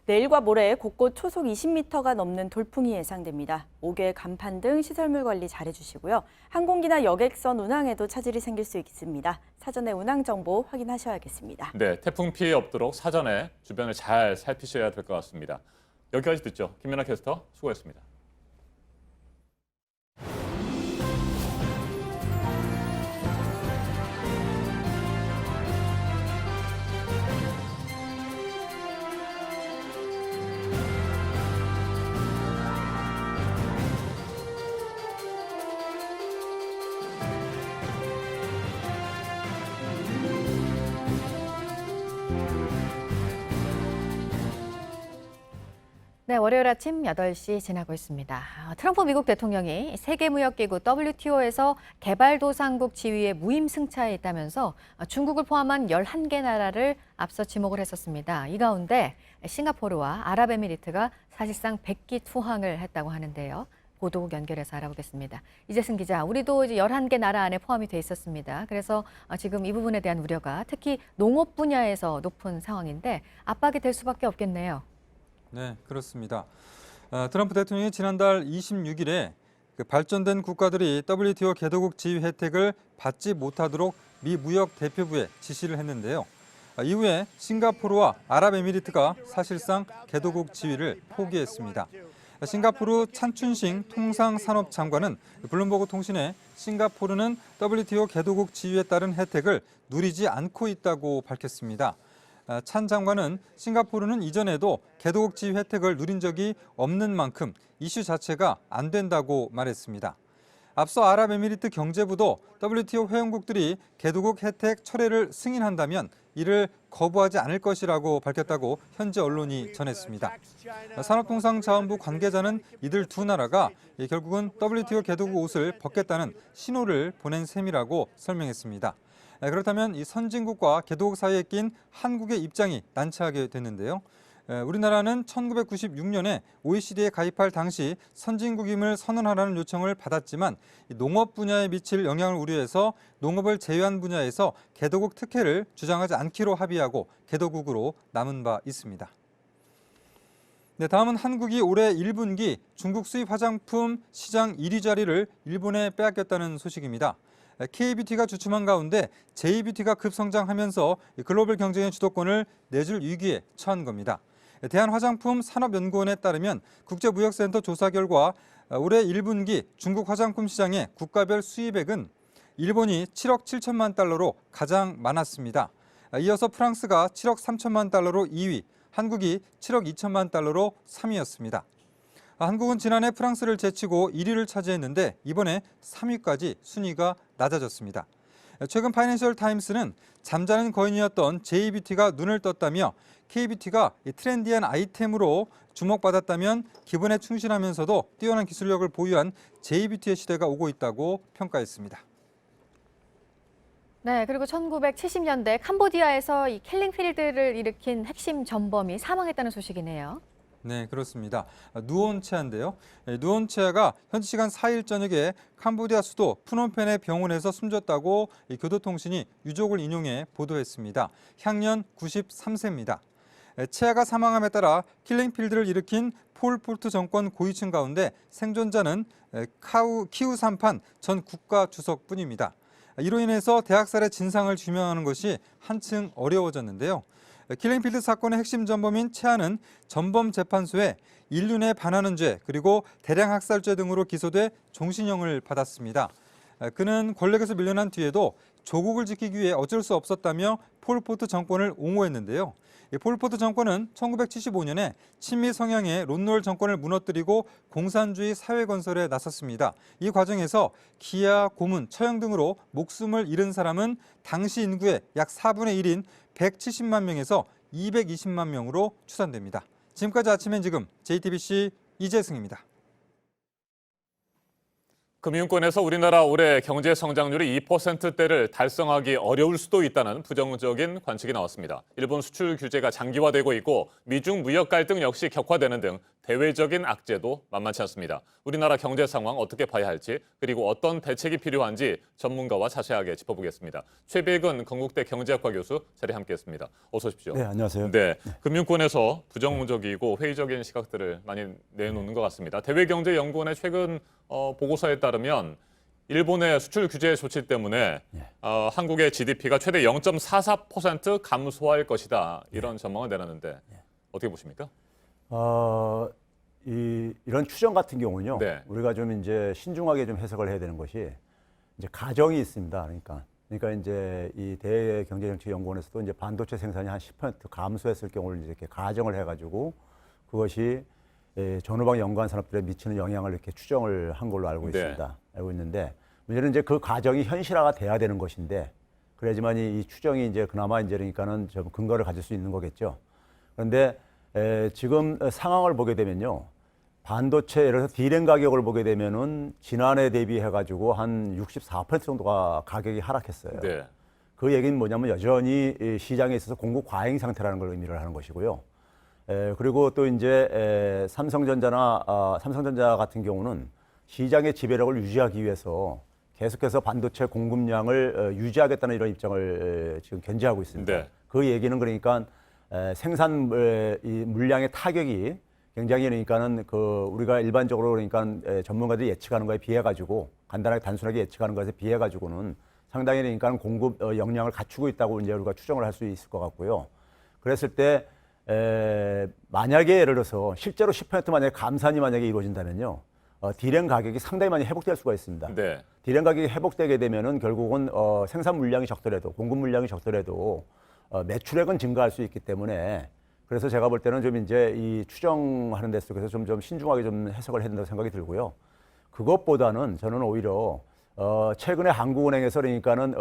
내일과 모레 곳곳 초속 20m가 넘는 돌풍이 예상됩니다. 옥외 간판 등 시설물 관리 잘해주시고요. 항공기나 여객선 운항에도 차질이 생길 수 있습니다. 사전에 운항 정보 확인하셔야겠습니다. 네, 태풍 피해 없도록 사전에 주변을 잘 살피셔야 될 것 같습니다. 여기까지 듣죠. 김연아 캐스터 수고했습니다. 네, 월요일 아침 8시 지나고 있습니다. 트럼프 미국 대통령이 세계무역기구 WTO에서 개발도상국 지위에 무임승차에 있다면서 중국을 포함한 11개 나라를 앞서 지목을 했었습니다. 이 가운데 싱가포르와 아랍에미리트가 사실상 백기투항을 했다고 하는데요. 보도국 연결해서 알아보겠습니다. 이재승 기자, 우리도 이제 11개 나라 안에 포함이 돼 있었습니다. 그래서 지금 이 부분에 대한 우려가 특히 농업 분야에서 높은 상황인데 압박이 될 수밖에 없겠네요. 네, 그렇습니다. 트럼프 대통령이 지난달 26일에 발전된 국가들이 WTO 개도국 지위 혜택을 받지 못하도록 미 무역 대표부에 지시를 했는데요. 이후에 싱가포르와 아랍에미리트가 사실상 개도국 지위를 포기했습니다. 싱가포르 찬춘싱 통상산업장관은 블룸버그 통신에 싱가포르는 WTO 개도국 지위에 따른 혜택을 누리지 않고 있다고 밝혔습니다. 찬 장관은 싱가포르는 이전에도 개도국 지위 혜택을 누린 적이 없는 만큼 이슈 자체가 안 된다고 말했습니다. 앞서 아랍에미리트 경제부도 WTO 회원국들이 개도국 혜택 철회를 승인한다면 이를 거부하지 않을 것이라고 밝혔다고 현지 언론이 전했습니다. 산업통상자원부 관계자는 이들 두 나라가 결국은 WTO 개도국 옷을 벗겠다는 신호를 보낸 셈이라고 설명했습니다. 그렇다면 이 선진국과 개도국 사이에 낀 한국의 입장이 난처하게 됐는데요. 우리나라는 1996년에 OECD에 가입할 당시 선진국임을 선언하라는 요청을 받았지만 농업 분야에 미칠 영향을 우려해서 농업을 제외한 분야에서 개도국 특혜를 주장하지 않기로 합의하고 개도국으로 남은 바 있습니다. 네, 다음은 한국이 올해 1분기 중국 수입 화장품 시장 1위 자리를 일본에 빼앗겼다는 소식입니다. K뷰티가 주춤한 가운데 J뷰티가 급성장하면서 글로벌 경쟁의 주도권을 내줄 위기에 처한 겁니다. 대한화장품산업연구원에 따르면 국제무역센터 조사 결과 올해 1분기 중국 화장품 시장의 국가별 수입액은 일본이 7억 7천만 달러로 가장 많았습니다. 이어서 프랑스가 7억 3천만 달러로 2위, 한국이 7억 2천만 달러로 3위였습니다. 한국은 지난해 프랑스를 제치고 1위를 차지했는데 이번에 3위까지 순위가 낮아졌습니다. 최근 파이낸셜 타임스는 잠자는 거인이었던 J뷰티가 눈을 떴다며 K뷰티가 트렌디한 아이템으로 주목받았다면 기본에 충실하면서도 뛰어난 기술력을 보유한 J뷰티의 시대가 오고 있다고 평가했습니다. 네, 그리고 1970년대 캄보디아에서 이 킬링필드를 일으킨 핵심 전범이 사망했다는 소식이네요. 네, 그렇습니다. 누온체아인데요. 누온체아가 현지 시간 4일 저녁에 캄보디아 수도 프놈펜의 병원에서 숨졌다고 교도통신이 유족을 인용해 보도했습니다. 향년 93세입니다. 체아가 사망함에 따라 킬링필드를 일으킨 폴포트 정권 고위층 가운데 생존자는 키우 삼판 전 국가주석뿐입니다. 이로 인해서 대학살의 진상을 규명하는 것이 한층 어려워졌는데요. 킬링필드 사건의 핵심 전범인 체아는 전범재판소에 인륜에 반하는 죄 그리고 대량 학살죄 등으로 기소돼 종신형을 받았습니다. 그는 권력에서 밀려난 뒤에도 조국을 지키기 위해 어쩔 수 없었다며 폴포트 정권을 옹호했는데요. 폴포트 정권은 1975년에 친미 성향의 론롤 정권을 무너뜨리고 공산주의 사회 건설에 나섰습니다. 이 과정에서 기아, 고문, 처형 등으로 목숨을 잃은 사람은 당시 인구의 약 4분의 1인 170만 명에서 220만 명으로 추산됩니다. 지금까지 아침엔 지금 JTBC 이재승입니다. 금융권에서 우리나라 올해 경제 성장률이 2%대를 달성하기 어려울 수도 있다는 부정적인 관측이 나왔습니다. 일본 수출 규제가 장기화되고 있고 미중 무역 갈등 역시 격화되는 등 대외적인 악재도 만만치 않습니다. 우리나라 경제 상황 어떻게 봐야 할지 그리고 어떤 대책이 필요한지 전문가와 자세하게 짚어보겠습니다. 최백은 건국대 경제학과 교수 자리에 함께했습니다. 어서 오십시오. 네, 안녕하세요. 네, 금융권에서 부정적이고 회의적인 시각들을 많이 내놓는 것 같습니다. 대외경제연구원의 최근 보고서에 따르면 일본의 수출 규제 조치 때문에 한국의 GDP가 최대 0.44% 감소할 것이다. 이런 전망을 내놨는데 어떻게 보십니까? 이런 추정 같은 경우는요. 네. 우리가 좀 이제 신중하게 좀 해석을 해야 되는 것이 이제 가정이 있습니다. 그러니까 이제 이 대외경제정책연구원에서도 이제 반도체 생산이 한 10% 감소했을 경우를 이렇게 가정을 해가지고 그것이 전후방 연관 산업들에 미치는 영향을 이렇게 추정을 한 걸로 알고 있습니다. 네. 알고 있는데 문제는 이제 그 가정이 현실화가 돼야 되는 것인데 그래야지만 이 추정이 이제 그나마 이제 그러니까는 좀 근거를 가질 수 있는 거겠죠. 그런데 지금 상황을 보게 되면요. 반도체, 예를 들어서 D램 가격을 보게 되면은 지난해 대비해 가지고 한 64% 정도가 가격이 하락했어요. 네. 그 얘기는 뭐냐면 여전히 이 시장에 있어서 공급 과잉 상태라는 걸 의미를 하는 것이고요. 그리고 또 이제 삼성전자 같은 경우는 시장의 지배력을 유지하기 위해서 계속해서 반도체 공급량을 유지하겠다는 이런 입장을 지금 견지하고 있습니다. 네. 그 얘기는 그러니까 생산 이 물량의 타격이 굉장히 그러니까는 그 우리가 일반적으로 그러니까 전문가들이 예측하는 거에 비해 가지고 간단하게 단순하게 예측하는 것에 비해 가지고는 상당히 그러니까 공급 역량을 갖추고 있다고 이제 우리가 추정을 할 수 있을 것 같고요. 그랬을 때 만약에 예를 들어서 실제로 10% 만약에 감산이 만약에 이루어진다면요. D램 가격이 상당히 많이 회복될 수가 있습니다. 네. D램 가격이 회복되게 되면은 결국은 생산 물량이 적더라도 공급 물량이 적더라도 매출액은 증가할 수 있기 때문에 그래서 제가 볼 때는 좀 이제 이 추정하는 데 속에서 좀 신중하게 좀 해석을 해야 된다고 생각이 들고요. 그것보다는 저는 오히려 최근에 한국은행에서 그러니까는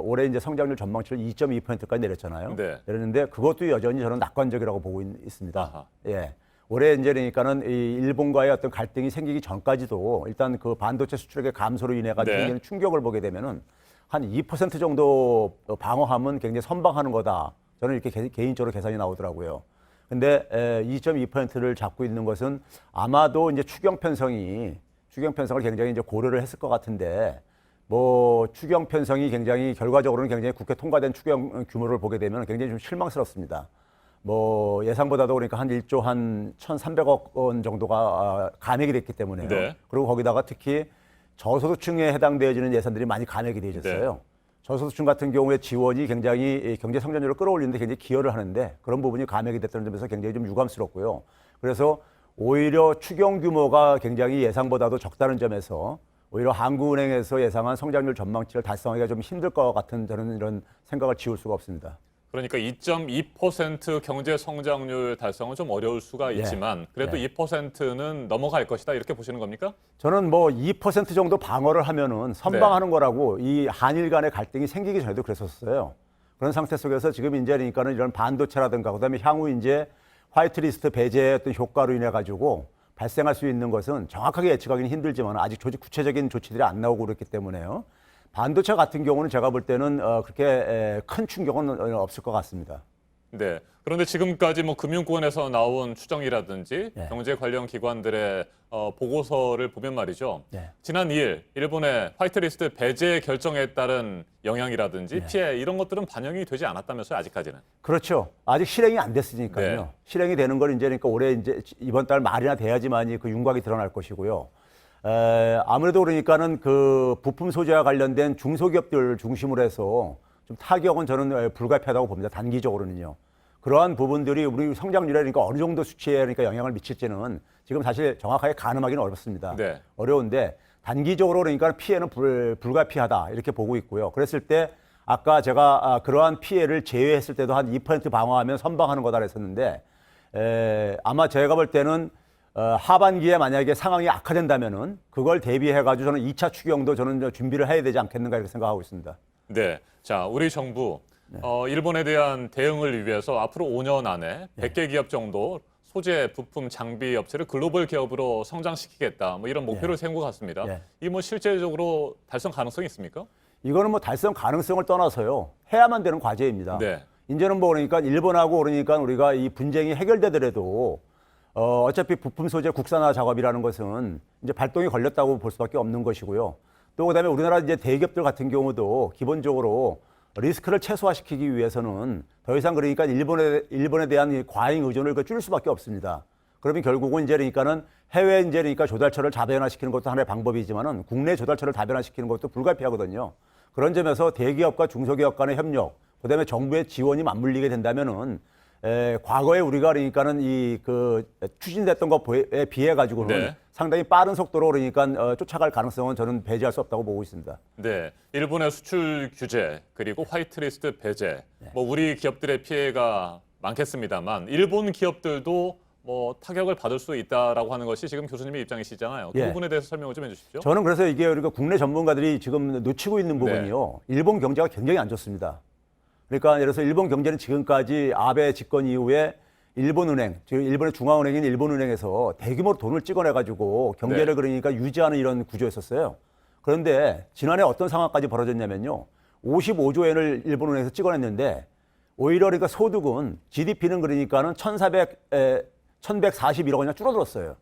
올해 이제 성장률 전망치를 2.2%까지 내렸잖아요. 네. 내렸는데 그것도 여전히 저는 낙관적이라고 보고 있습니다. 예. 올해 이제 그러니까는 이 일본과의 어떤 갈등이 생기기 전까지도 일단 그 반도체 수출액의 감소로 인해 가지고 네. 생기는 충격을 보게 되면은 한 2% 정도 방어하면 굉장히 선방하는 거다. 저는 이렇게 개인적으로 계산이 나오더라고요. 근데 2.2%를 잡고 있는 것은 아마도 이제 추경 편성을 굉장히 이제 고려를 했을 것 같은데 뭐 추경 편성이 굉장히 결과적으로는 굉장히 국회 통과된 추경 규모를 보게 되면 굉장히 좀 실망스럽습니다. 뭐 예상보다도 그러니까 한 1조 한 1,300억 원 정도가 감액이 됐기 때문에요. 네. 그리고 거기다가 특히 저소득층에 해당되어지는 예산들이 많이 감액이 되어졌어요. 네. 저소득층 같은 경우에 지원이 굉장히 경제 성장률을 끌어올리는데 굉장히 기여를 하는데 그런 부분이 감액이 됐다는 점에서 굉장히 좀 유감스럽고요. 그래서 오히려 추경 규모가 굉장히 예상보다도 적다는 점에서 오히려 한국은행에서 예상한 성장률 전망치를 달성하기가 좀 힘들 것 같은 저는 이런 생각을 지울 수가 없습니다. 그러니까 2.2% 경제 성장률 달성은 좀 어려울 수가 있지만 그래도 2%는 넘어갈 것이다 이렇게 보시는 겁니까? 저는 뭐 2% 정도 방어를 하면은 선방하는 거라고 이 한일 간의 갈등이 생기기 전에도 그랬었어요. 그런 상태 속에서 지금 이제 그러니까는 이런 반도체라든가 그다음에 향후 이제 화이트리스트 배제의 어떤 효과로 인해 가지고 발생할 수 있는 것은 정확하게 예측하기는 힘들지만 아직 구체적인 조치들이 안 나오고 그렇기 때문에요. 반도체 같은 경우는 제가 볼 때는 그렇게 큰 충격은 없을 것 같습니다. 네. 그런데 지금까지 뭐 금융권에서 나온 추정이라든지 경제 관련 기관들의 보고서를 보면 말이죠. 지난 2일 일본의 화이트리스트 배제 결정에 따른 영향이라든지 피해 이런 것들은 반영이 되지 않았다면서요, 아직까지는. 그렇죠. 아직 실행이 안 됐으니까요. 실행이 되는 건 이제 그러니까 올해 이제 이번 달 말이나 돼야지만이 그 윤곽이 드러날 것이고요. 아무래도 그러니까는 그 부품 소재와 관련된 중소기업들 중심으로 해서 좀 타격은 저는 불가피하다고 봅니다. 단기적으로는요. 그러한 부분들이 우리 성장률에 그러니까 어느 정도 수치에 그러니까 영향을 미칠지는 지금 사실 정확하게 가늠하기는 어렵습니다. 네. 어려운데 단기적으로 그러니까 피해는 불가피하다 이렇게 보고 있고요. 그랬을 때 아까 제가 그러한 피해를 제외했을 때도 한 2% 방어하면 선방하는 거다 그랬었는데 아마 제가 볼 때는 하반기에 만약에 상황이 악화된다면은 그걸 대비해가지고 저는 2차 추경도 저는 준비를 해야 되지 않겠는가 이렇게 생각하고 있습니다. 네. 자, 우리 정부 일본에 대한 대응을 위해서 앞으로 5년 안에 100개 기업 정도 소재, 부품, 장비 업체를 글로벌 기업으로 성장시키겠다. 뭐 이런 목표를 세운 것 같습니다. 이 뭐 실제적으로 달성 가능성이 있습니까? 이거는 뭐 달성 가능성을 떠나서요. 해야만 되는 과제입니다. 네. 이제는 뭐 그러니까 일본하고 그러니까 우리가 이 분쟁이 해결되더라도 어차피 부품 소재 국산화 작업이라는 것은 이제 발동이 걸렸다고 볼 수밖에 없는 것이고요. 또 그다음에 우리나라 이제 대기업들 같은 경우도 기본적으로 리스크를 최소화시키기 위해서는 더 이상 그러니까 일본에 대한 과잉 의존을 줄일 수밖에 없습니다. 그러면 결국은 이제 그러니까는 해외 이제 그러니까 조달처를 다변화시키는 것도 하나의 방법이지만은 국내 조달처를 다변화시키는 것도 불가피하거든요. 그런 점에서 대기업과 중소기업 간의 협력, 그다음에 정부의 지원이 맞물리게 된다면은 과거에 우리가 그러니까는 이 그 추진됐던 것에 비해 가지고는 상당히 빠른 속도로 그러니까 쫓아갈 가능성은 저는 배제할 수 없다고 보고 있습니다. 네, 일본의 수출 규제 그리고 화이트리스트 배제, 뭐 우리 기업들의 피해가 많겠습니다만 일본 기업들도 뭐 타격을 받을 수 있다라고 하는 것이 지금 교수님의 입장이시잖아요. 그 부분에 대해서 설명을 좀 해주십시오. 저는 그래서 이게 우리가 국내 전문가들이 지금 놓치고 있는 부분이요. 일본 경제가 굉장히 안 좋습니다. 그러니까 예를 들어서 일본 경제는 지금까지 아베 집권 이후에 일본은행, 즉 일본의 중앙은행인 일본은행에서 대규모로 돈을 찍어내가지고 경제를 그러니까 유지하는 이런 구조였었어요. 그런데 지난해 어떤 상황까지 벌어졌냐면요. 55조 엔을 일본은행에서 찍어냈는데 오히려 그러니까 소득은 GDP는 그러니까는 1,141억 원이나 줄어들었어요.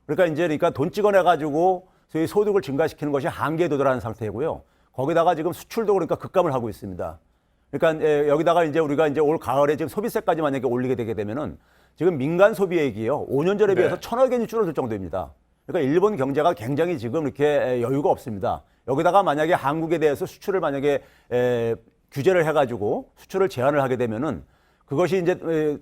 그러니까 돈 찍어내가지고 소위 소득을 증가시키는 것이 한계에 도달하는 상태고요. 거기다가 지금 수출도 그러니까 급감을 하고 있습니다. 그러니까 여기다가 이제 우리가 이제 올 가을에 지금 소비세까지 만약에 올리게 되게 되면은 지금 민간 소비액이요 5년 전에 비해서 1,000억 엔이 줄어들 정도입니다. 그러니까 일본 경제가 굉장히 지금 이렇게 여유가 없습니다. 여기다가 만약에 한국에 대해서 수출을 만약에 규제를 해가지고 수출을 제한을 하게 되면은 그것이 이제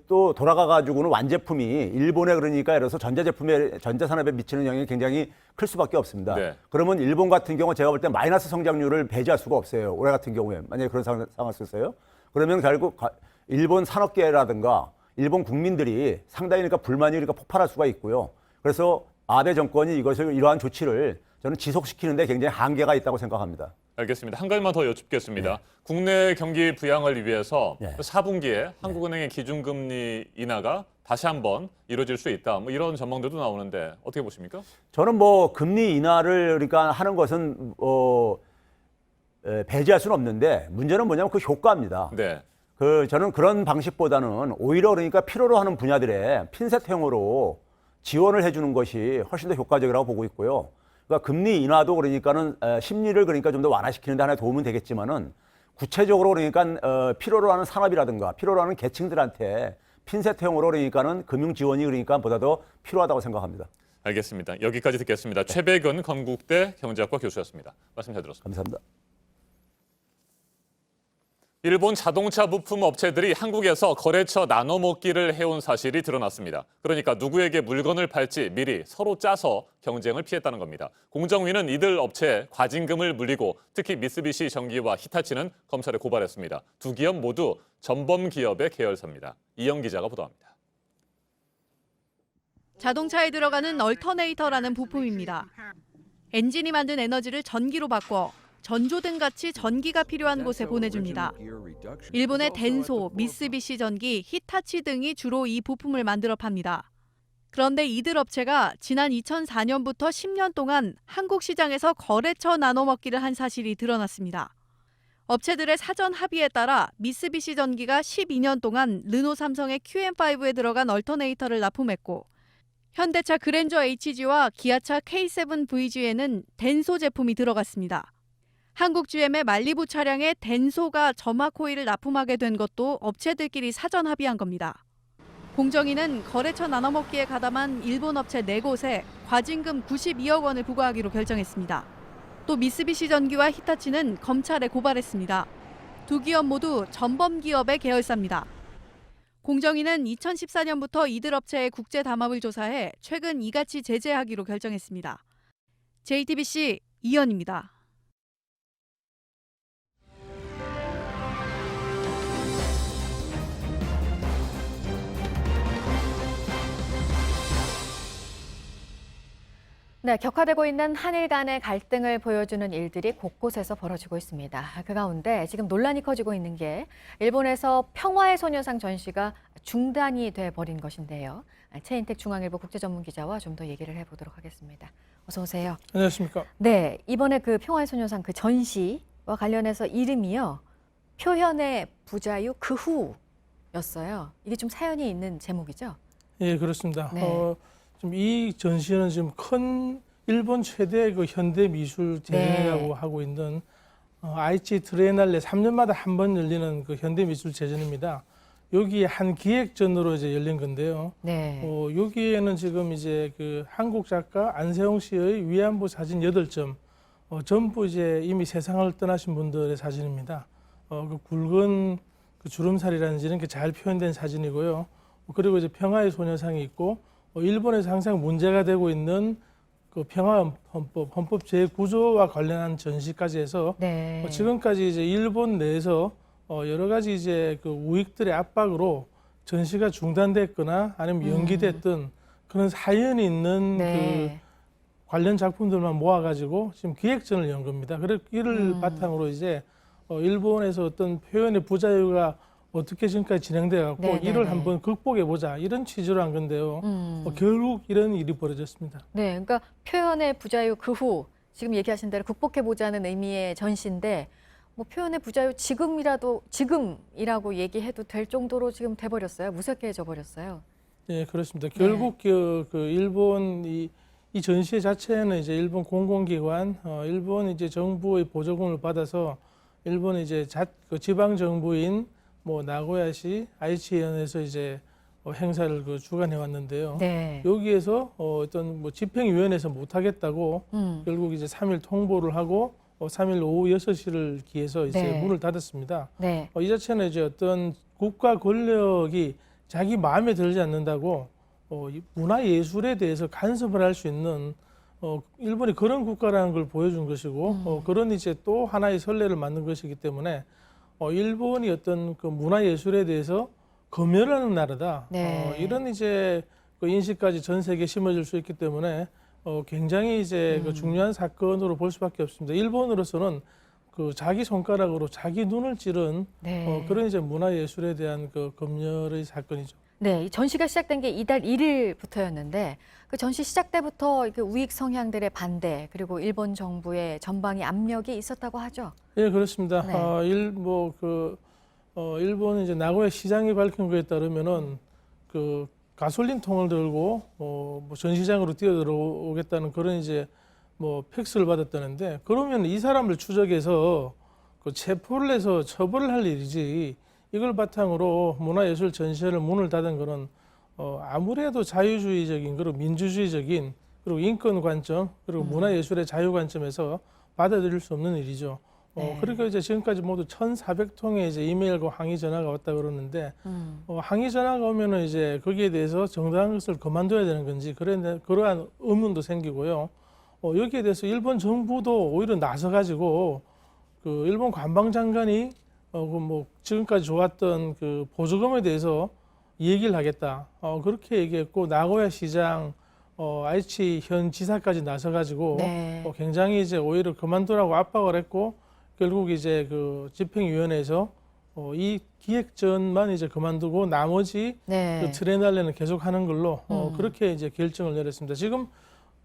또 돌아가가지고는 완제품이 일본에 그러니까 예를 들어서 전자산업에 미치는 영향이 굉장히 클 수밖에 없습니다. 그러면 일본 같은 경우 제가 볼 때 마이너스 성장률을 배제할 수가 없어요. 올해 같은 경우에 만약에 그런 상황을 썼어요. 그러면 결국 일본 산업계라든가 일본 국민들이 상당히 그러니까 불만이 그러니까 폭발할 수가 있고요. 그래서 아베 정권이 이러한 조치를 저는 지속시키는데 굉장히 한계가 있다고 생각합니다. 알겠습니다. 한 가지만 더 여쭙겠습니다. 국내 경기 부양을 위해서 4분기에 한국은행의 기준금리 인하가 다시 한번 이루어질 수 있다. 뭐 이런 전망들도 나오는데 어떻게 보십니까? 저는 뭐 금리 인하를 그러니까 하는 것은 배제할 수는 없는데 문제는 뭐냐면 그 효과입니다. 저는 그런 방식보다는 오히려 그러니까 필요로 하는 분야들에 핀셋형으로 지원을 해주는 것이 훨씬 더 효과적이라고 보고 있고요. 그러니까 금리 인하도 그러니까는 심리를 그러니까 좀 더 완화시키는 데 하나의 도움은 되겠지만은 구체적으로 그러니까 필요로 하는 산업이라든가 필요로 하는 계층들한테 핀셋형으로 그러니까는 금융 지원이 그러니까 보다 더 필요하다고 생각합니다. 알겠습니다. 여기까지 듣겠습니다. 최백은 건국대 경제학과 교수였습니다. 말씀 잘 들었습니다. 감사합니다. 일본 자동차 부품 업체들이 한국에서 거래처 나눠먹기를 해온 사실이 드러났습니다. 그러니까 누구에게 물건을 팔지 미리 서로 짜서 경쟁을 피했다는 겁니다. 공정위는 이들 업체에 과징금을 물리고 특히 미쓰비시 전기와 히타치는 검찰에 고발했습니다. 두 기업 모두 전범 기업의 계열사입니다. 이영 기자가 보도합니다. 자동차에 들어가는 얼터네이터라는 부품입니다. 엔진이 만든 에너지를 전기로 바꿔 전조등 같이 전기가 필요한 곳에 보내줍니다. 일본의 덴소, 미쓰비시 전기, 히타치 등이 주로 이 부품을 만들어 팝니다. 그런데 이들 업체가 지난 2004년부터 10년 동안 한국 시장에서 거래처 나눠먹기를 한 사실이 드러났습니다. 업체들의 사전 합의에 따라 미쓰비시 전기가 12년 동안 르노 삼성의 QM5에 들어간 얼터네이터를 납품했고 현대차 그랜저 HG와 기아차 K7 VG에는 덴소 제품이 들어갔습니다. 한국 GM의 말리부 차량에 덴소가 점화 코일을 납품하게 된 것도 업체들끼리 사전 합의한 겁니다. 공정위는 거래처 나눠먹기에 가담한 일본 업체 4곳에 과징금 92억 원을 부과하기로 결정했습니다. 또 미쓰비시 전기와 히타치는 검찰에 고발했습니다. 두 기업 모두 전범 기업의 계열사입니다. 공정위는 2014년부터 이들 업체의 국제 담합을 조사해 최근 이같이 제재하기로 결정했습니다. JTBC 이현입니다. 네, 격화되고 있는 한일 간의 갈등을 보여주는 일들이 곳곳에서 벌어지고 있습니다. 그 가운데 지금 논란이 커지고 있는 게 일본에서 평화의 소녀상 전시가 중단이 돼버린 것인데요. 최인택 중앙일보 국제전문기자와 좀 더 얘기를 해보도록 하겠습니다. 어서 오세요. 안녕하십니까. 네, 이번에 그 평화의 소녀상 그 전시와 관련해서 이름이요. 표현의 부자유 그 후였어요. 이게 좀 사연이 있는 제목이죠? 예, 그렇습니다. 네. 좀 이 전시는 지금 큰 일본 최대 그 현대 미술 대전이라고 하고 있는 아이치 트리에날레 3년마다 한 번 열리는 그 현대 미술 대전입니다. 여기에 한 기획전으로 이제 열린 건데요. 여기에는 지금 이제 그 한국 작가 안세홍 씨의 위안부 사진 8점, 전부 이제 이미 세상을 떠나신 분들의 사진입니다. 그 굵은 그 주름살이라든지 이런 게 잘 표현된 사진이고요. 그리고 이제 평화의 소녀상이 있고, 일본에서 항상 문제가 되고 있는 그 평화헌법, 헌법 제9조와 관련한 전시까지 해서 지금까지 이제 일본 내에서 여러 가지 이제 그 우익들의 압박으로 전시가 중단됐거나 아니면 연기됐던 그런 사연이 있는 그 관련 작품들만 모아가지고 지금 기획전을 연 겁니다. 그래서 이를 바탕으로 이제 일본에서 어떤 표현의 부자유가 어떻게 지금까지 진행돼 갖고 네네네. 이를 한번 극복해 보자 이런 취지로 한 건데요. 결국 이런 일이 벌어졌습니다. 네, 그러니까 표현의 부자유 그 후 지금 얘기하신 대로 극복해 보자는 의미의 전시인데 뭐 표현의 부자유 지금이라고 얘기해도 될 정도로 지금 돼버렸어요. 무색해져 버렸어요. 네, 그렇습니다. 결국 그 일본 이 전시 자체는 이제 일본 공공기관, 일본 이제 정부의 보조금을 받아서 일본 이제 그 지방 정부인 뭐 나고야시 아이치현에서 이제 행사를 그 주관해 왔는데요. 네. 여기에서 어떤 뭐 집행위원회에서 못 하겠다고 결국 이제 3일 통보를 하고 3일 오후 6시를 기해서 이제 네. 문을 닫았습니다. 네. 이 자체는 이제 어떤 국가 권력이 자기 마음에 들지 않는다고 이 문화예술에 대해서 간섭을 할 수 있는 일본이 그런 국가라는 걸 보여준 것이고 그런 이제 또 하나의 선례를 만든 것이기 때문에 일본이 어떤 그 문화예술에 대해서 검열하는 나라다. 네. 이런 이제 그 인식까지 전 세계에 심어질 수 있기 때문에 굉장히 이제 그 중요한 사건으로 볼 수밖에 없습니다. 일본으로서는 그 자기 손가락으로 자기 눈을 찌른 네. 그런 이제 문화예술에 대한 그 검열의 사건이죠. 네, 이 전시가 시작된 게 이달 1일부터였는데 그 전시 시작 때부터 그 우익 성향들의 반대 그리고 일본 정부의 전방위 압력이 있었다고 하죠. 예, 그렇습니다. 네. 일본 이제 나고야 시장이 밝힌 거에 따르면은 그 가솔린 통을 들고 뭐 전시장으로 뛰어들어오겠다는 그런 이제 뭐 팩스를 받았다는데 그러면 이 사람을 추적해서 그 체포를 해서 처벌을 할 일이지 이걸 바탕으로 문화예술 전시회를 문을 닫은 거는 아무래도 자유주의적인 그리고 민주주의적인 그리고 인권 관점 그리고 문화예술의 자유 관점에서 받아들일 수 없는 일이죠. 그러니까 이제 지금까지 모두 1,400통의 이제 이메일과 항의 전화가 왔다 그러는데 항의 전화가 오면은 이제 거기에 대해서 정당한 것을 그만둬야 되는 건지 그러한 의문도 생기고요. 여기에 대해서 일본 정부도 오히려 나서가지고 그 일본 관방장관이 뭐 지금까지 좋았던 그 보조금에 대해서 얘기를 하겠다. 그렇게 얘기했고 나고야 시장, 아이치 현 지사까지 나서가지고 네. 굉장히 이제 오히려 그만두라고 압박을 했고 결국 이제 그 집행위원회에서 이 기획전만 이제 그만두고 나머지 네. 그 트레날레는 계속하는 걸로 그렇게 이제 결정을 내렸습니다. 지금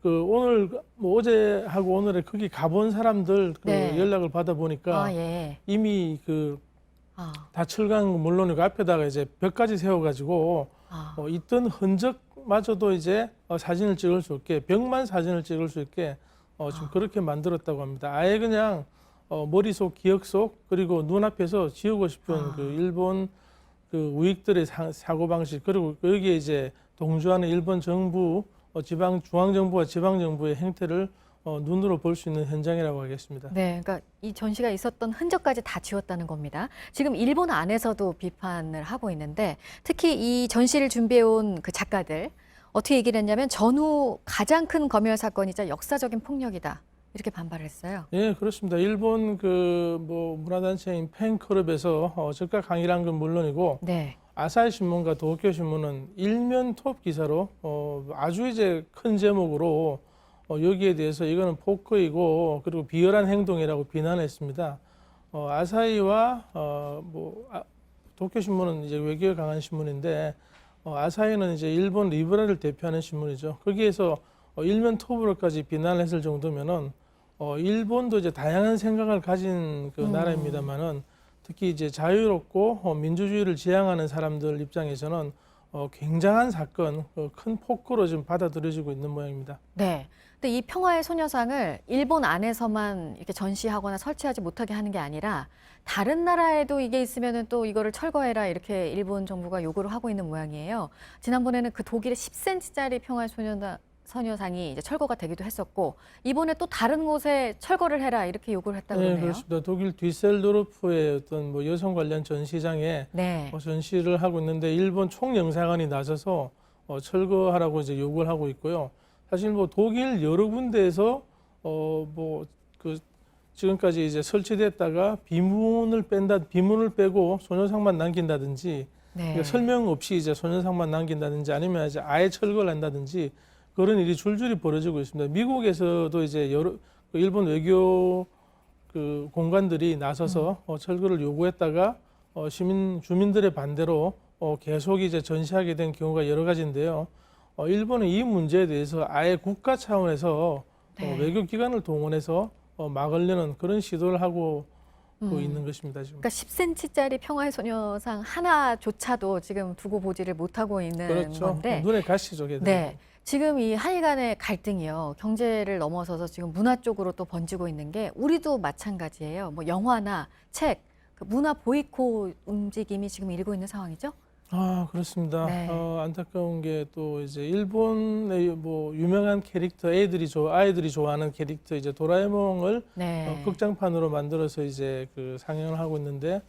그 오늘 뭐 어제하고 오늘에 거기 가본 사람들 그 네. 연락을 받아 보니까 예. 이미 그 다 철강 물론이고 앞에다가 이제 벽까지 세워가지고 있던 흔적마저도 이제 사진을 찍을 수 있게 벽만 사진을 찍을 수 있게 지금 그렇게 만들었다고 합니다. 아예 그냥 머릿속 기억 속 그리고 눈앞에서 지우고 싶은 그 일본 그 우익들의 사고 방식 그리고 여기에 이제 동조하는 일본 정부 지방 중앙 정부와 지방 정부의 행태를 눈으로 볼 수 있는 현장이라고 하겠습니다. 네, 그러니까 이 전시가 있었던 흔적까지 다 지웠다는 겁니다. 지금 일본 안에서도 비판을 하고 있는데 특히 이 전시를 준비해온 그 작가들 어떻게 얘기를 했냐면 전후 가장 큰 검열 사건이자 역사적인 폭력이다. 이렇게 반발을 했어요. 예, 그렇습니다. 일본 그 뭐 문화단체인 팬클럽에서 즉각 항의를 한 건 물론이고 네. 아사히 신문과 도쿄 신문은 일면 톱 기사로 아주 이제 큰 제목으로 여기에 대해서 이거는 포크이고 그리고 비열한 행동이라고 비난했습니다. 아사히와 도쿄 신문은 이제 외교에 강한 신문인데 아사히는 이제 일본 리버럴을 대표하는 신문이죠. 거기에서 일면 톱으로까지 비난했을 정도면은 일본도 이제 다양한 생각을 가진 그 나라입니다만은 특히 이제 자유롭고 민주주의를 지향하는 사람들 입장에서는 굉장한 사건, 큰 폭으로 지금 받아들여지고 있는 모양입니다. 네. 근데 이 평화의 소녀상을 일본 안에서만 이렇게 전시하거나 설치하지 못하게 하는 게 아니라 다른 나라에도 이게 있으면은 또 이거를 철거해라 이렇게 일본 정부가 요구를 하고 있는 모양이에요. 지난번에는 그 독일의 10cm짜리 평화의 소녀상이 이제 철거가 되기도 했었고 이번에 또 다른 곳에 철거를 해라 이렇게 요구를 했다고 그러네요. 네, 그렇습니다. 독일 뒤셀도르프의 어떤 뭐 여성 관련 전시장에 네. 전시를 하고 있는데 일본 총영사관이 나서서 철거하라고 이제 요구를 하고 있고요. 사실 뭐 독일 여러 군데에서 그 지금까지 이제 설치됐다가 비문을 빼고 소녀상만 남긴다든지 네. 그러니까 설명 없이 이제 소녀상만 남긴다든지 아니면 이제 아예 철거를 한다든지 그런 일이 줄줄이 벌어지고 있습니다. 미국에서도 이제 일본 외교 그 공관들이 나서서 철거를 요구했다가 주민들의 반대로 계속 이제 전시하게 된 경우가 여러 가지인데요. 일본은 이 문제에 대해서 아예 국가 차원에서 네. 외교기관을 동원해서 막으려는 그런 시도를 하고 있는 것입니다. 지금. 그러니까 10cm짜리 평화의 소녀상 하나조차도 지금 두고 보지를 못하고 있는 그렇죠. 건데. 눈에 가시죠. 네. 지금 이 한일 간의 갈등이요. 경제를 넘어서서 지금 문화 쪽으로 또 번지고 있는 게 우리도 마찬가지예요. 뭐 영화나 책, 그 문화 보이콧 움직임이 지금 일고 있는 상황이죠? 아, 그렇습니다. 네. 안타까운 게 또 이제 일본의 뭐 유명한 캐릭터 아이들이 좋아하는 캐릭터 이제 도라에몽을 네. 극장판으로 만들어서 이제 그 상영을 하고 있는데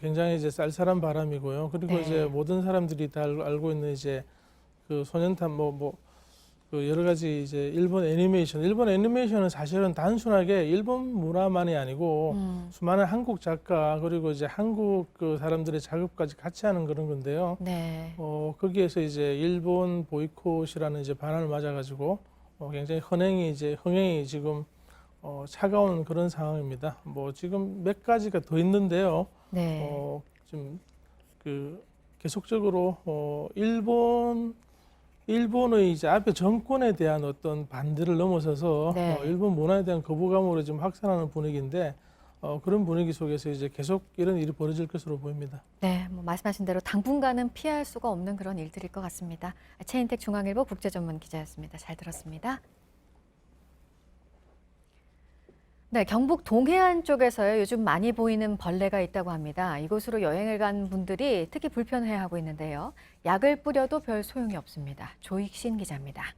굉장히 이제 쌀쌀한 바람이고요. 그리고 네. 이제 모든 사람들이 다 알고 있는 이제 그 소년탄 그 여러 가지 이제 일본 애니메이션은 사실은 단순하게 일본 문화만이 아니고 수많은 한국 작가 그리고 이제 한국 그 사람들의 작업까지 같이 하는 그런 건데요. 네. 거기에서 이제 일본 보이콧이라는 이제 반환을 맞아가지고 굉장히 흥행이 지금 차가운 그런 상황입니다. 뭐 지금 몇 가지가 더 있는데요. 네. 좀 그 계속적으로 일본의 이제 앞에 정권에 대한 어떤 반대를 넘어서서 네. 일본 문화에 대한 거부감으로 좀 확산하는 분위기인데 그런 분위기 속에서 이제 계속 이런 일이 벌어질 것으로 보입니다. 네, 뭐 말씀하신 대로 당분간은 피할 수가 없는 그런 일들일 것 같습니다. 최인택 중앙일보 국제전문기자였습니다. 잘 들었습니다. 네, 경북 동해안 쪽에서요, 요즘 많이 보이는 벌레가 있다고 합니다. 이곳으로 여행을 간 분들이 특히 불편해하고 있는데요. 약을 뿌려도 별 소용이 없습니다. 조익신 기자입니다.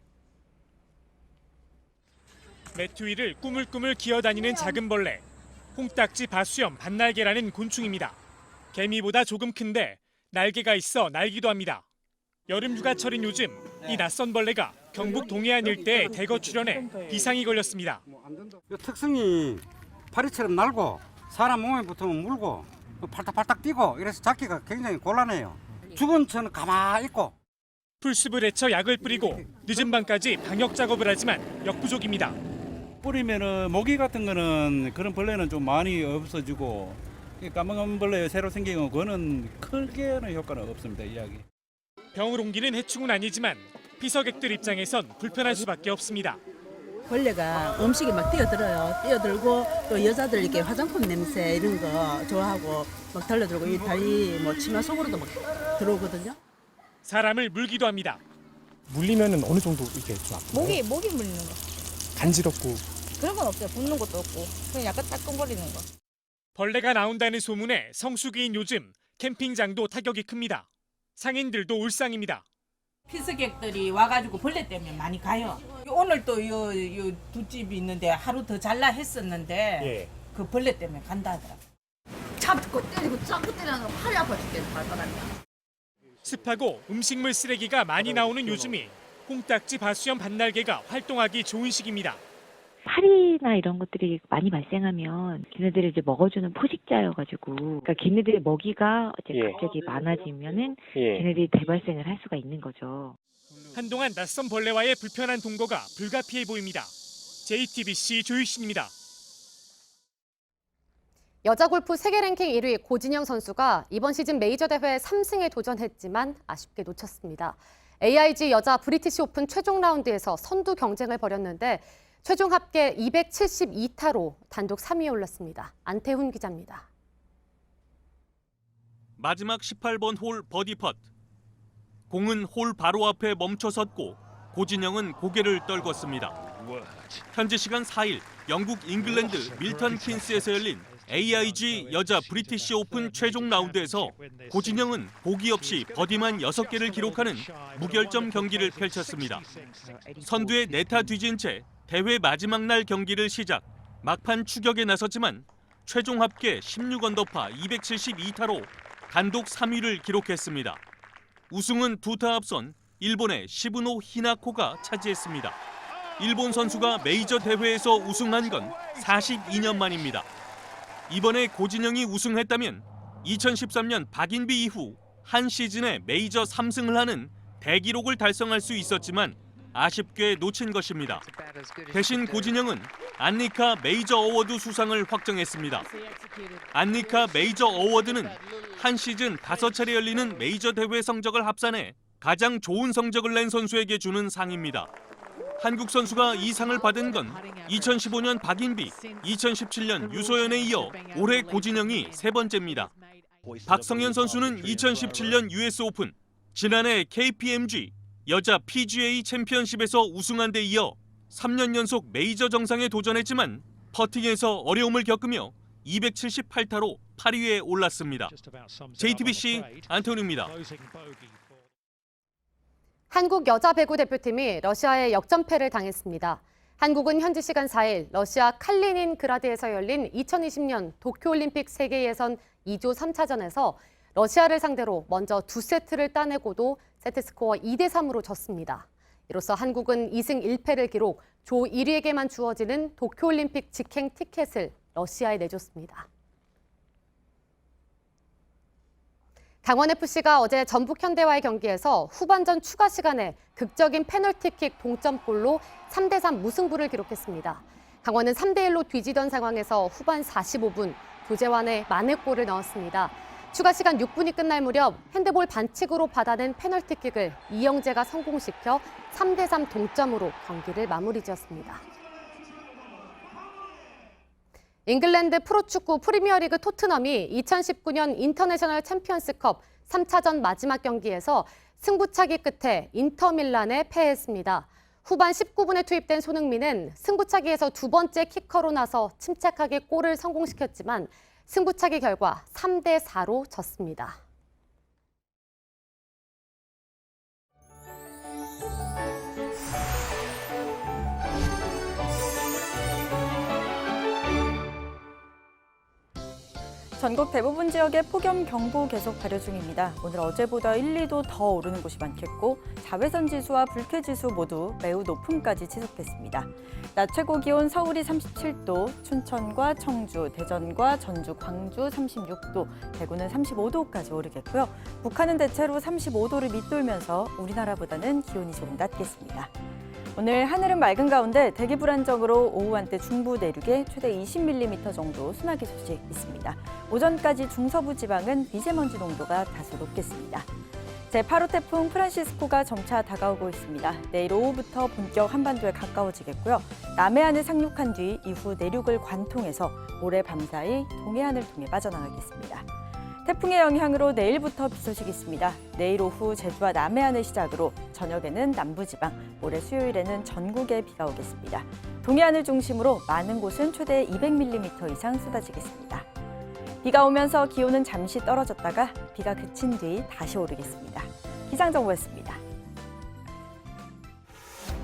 매트 위를 꾸물꾸물 기어다니는 작은 벌레. 홍딱지 바수염 반날개라는 곤충입니다. 개미보다 조금 큰데 날개가 있어 날기도 합니다. 여름 휴가철인 요즘 이 낯선 벌레가 경북 동해안 일대에 대거 출현해 비상이 걸렸습니다. 특성이 파리처럼 날고 사람 몸에 붙으면 물고 팔딱팔딱 뛰고 이래서 잡기가 굉장히 곤란해요. 죽은 채는 가만히 있고. 풀숲을 헤쳐 약을 뿌리고 늦은 밤까지 방역 작업을 하지만 역부족입니다. 뿌리면은 모기 같은 거는 그런 벌레는 좀 많이 없어지고 까만 벌레 새로 생긴 거 그거는 크게는 효과는 없습니다. 이 약이. 병을 옮기는 해충은 아니지만 피서객들 입장에선 불편할 수밖에 없습니다. 벌레가 음식에 막 뛰어들고 또 여자들 이렇게 화장품 냄새 이런 거 좋아하고 막 달려들고 이 다리 뭐 치마 속으로도 막 들어오거든요. 사람을 물기도 합니다. 물리면은 어느 정도 이게 좀 아프나요? 목이 물리는 거. 간지럽고 그런 건 없어요. 붓는 것도 없고 그냥 약간 따끔거리는 거. 벌레가 나온다는 소문에 성수기인 요즘 캠핑장도 타격이 큽니다. 상인들도 울상입니다. 피서객들이 와가지고 벌레 때문에 많이 가요. 오늘 또 요 두 집이 있는데 하루 더 잘라 했었는데 그 벌레 때문에 간다 하더라고요. 잡고 때리고 때리는 팔이 아파 죽겠는 발바닥이. 습하고 음식물 쓰레기가 많이 나오는 요즘이 홍딱지 바수염 반날개가 활동하기 좋은 시기입니다. 파리나 이런 것들이 많이 발생하면 걔네들을 이제 먹어주는 포식자여가지고, 그러니까 걔네들의 먹이가 이제 갑자기 많아지면은 걔네들이 대발생을 할 수가 있는 거죠. 한동안 낯선 벌레와의 불편한 동거가 불가피해 보입니다. JTBC 조유신입니다. 여자 골프 세계 랭킹 1위 고진영 선수가 이번 시즌 메이저 대회 3승에 도전했지만 아쉽게 놓쳤습니다. AIG 여자 브리티시 오픈 최종 라운드에서 선두 경쟁을 벌였는데 최종 합계 272타로 단독 3위에 올랐습니다. 안태훈 기자입니다. 마지막 18번 홀 버디 펫. 공은 홀 바로 앞에 멈춰섰고 고진영은 고개를 떨궜습니다. 현지 시간 4일 영국 잉글랜드 밀턴 킨스에서 열린 AIG 여자 브리티시 오픈 최종 라운드에서 고진영은 보기 없이 버디만 6개를 기록하는 무결점 경기를 펼쳤습니다. 선두에 4타 뒤진 채 대회 마지막 날 경기를 시작. 막판 추격에 나섰지만 최종 합계 16언더파 272타로 단독 3위를 기록했습니다. 우승은 2타 앞선 일본의 시브노 히나코가 차지했습니다. 일본 선수가 메이저 대회에서 우승한 건 42년 만입니다. 이번에 고진영이 우승했다면 2013년 박인비 이후 한 시즌에 메이저 3승을 하는 대기록을 달성할 수 있었지만 아쉽게 놓친 것입니다. 대신 고진영은 안니카 메이저 어워드 수상을 확정했습니다. 안니카 메이저 어워드는 한 시즌 5차례 열리는 메이저 대회 성적을 합산해 가장 좋은 성적을 낸 선수에게 주는 상입니다. 한국 선수가 이 상을 받은 건 2015년 박인비, 2017년 유소연에 이어 올해 고진영이 세 번째입니다. 박성현 선수는 2017년 US 오픈, 지난해 KPMG, 여자 PGA 챔피언십에서 우승한 데 이어 3년 연속 메이저 정상에 도전했지만 퍼팅에서 어려움을 겪으며 278타로 8위에 올랐습니다. JTBC 안토니입니다. 한국 여자 배구 대표팀이 러시아에 역전패를 당했습니다. 한국은 현지 시간 4일 러시아 칼리닌그라드에서 열린 2020년 도쿄올림픽 세계 예선 2조 3차전에서 러시아를 상대로 먼저 2세트를 따내고도 세트스코어 2대3으로 졌습니다. 이로써 한국은 2승 1패를 기록, 조 1위에게만 주어지는 도쿄올림픽 직행 티켓을 러시아에 내줬습니다. 강원FC가 어제 전북현대와의 경기에서 후반전 추가 시간에 극적인 페널티킥 동점골로 3대3 무승부를 기록했습니다. 강원은 3대1로 뒤지던 상황에서 후반 45분 조재환의 만회골을 넣었습니다. 추가 시간 6분이 끝날 무렵 핸드볼 반칙으로 받아낸 페널티킥을 이영재가 성공시켜 3대3 동점으로 경기를 마무리 지었습니다. 잉글랜드 프로축구 프리미어리그 토트넘이 2019년 인터내셔널 챔피언스컵 3차전 마지막 경기에서 승부차기 끝에 인터밀란에 패했습니다. 후반 19분에 투입된 손흥민은 승부차기에서 두 번째 키커로 나서 침착하게 골을 성공시켰지만 승부차기 결과 3대4로 졌습니다. 전국 대부분 지역에 폭염경보 계속 발효 중입니다. 오늘 어제보다 1, 2도 더 오르는 곳이 많겠고 자외선 지수와 불쾌지수 모두 매우 높음까지 지속됐습니다. 낮 최고 기온 서울이 37도, 춘천과 청주, 대전과 전주, 광주 36도, 대구는 35도까지 오르겠고요. 북한은 대체로 35도를 밑돌면서 우리나라보다는 기온이 조금 낮겠습니다. 오늘 하늘은 맑은 가운데 대기 불안정으로 오후 한때 중부 내륙에 최대 20mm 정도 소나기 소식 있습니다. 오전까지 중서부 지방은 미세먼지 농도가 다소 높겠습니다. 제8호 태풍 프란시스코가 점차 다가오고 있습니다. 내일 오후부터 본격 한반도에 가까워지겠고요. 남해안을 상륙한 뒤 이후 내륙을 관통해서 모레 밤사이 동해안을 통해 빠져나가겠습니다. 태풍의 영향으로 내일부터 비 소식이 있습니다. 내일 오후 제주와 남해안을 시작으로 저녁에는 남부지방, 모레 수요일에는 전국에 비가 오겠습니다. 동해안을 중심으로 많은 곳은 최대 200mm 이상 쏟아지겠습니다. 비가 오면서 기온은 잠시 떨어졌다가 비가 그친 뒤 다시 오르겠습니다. 기상정보였습니다.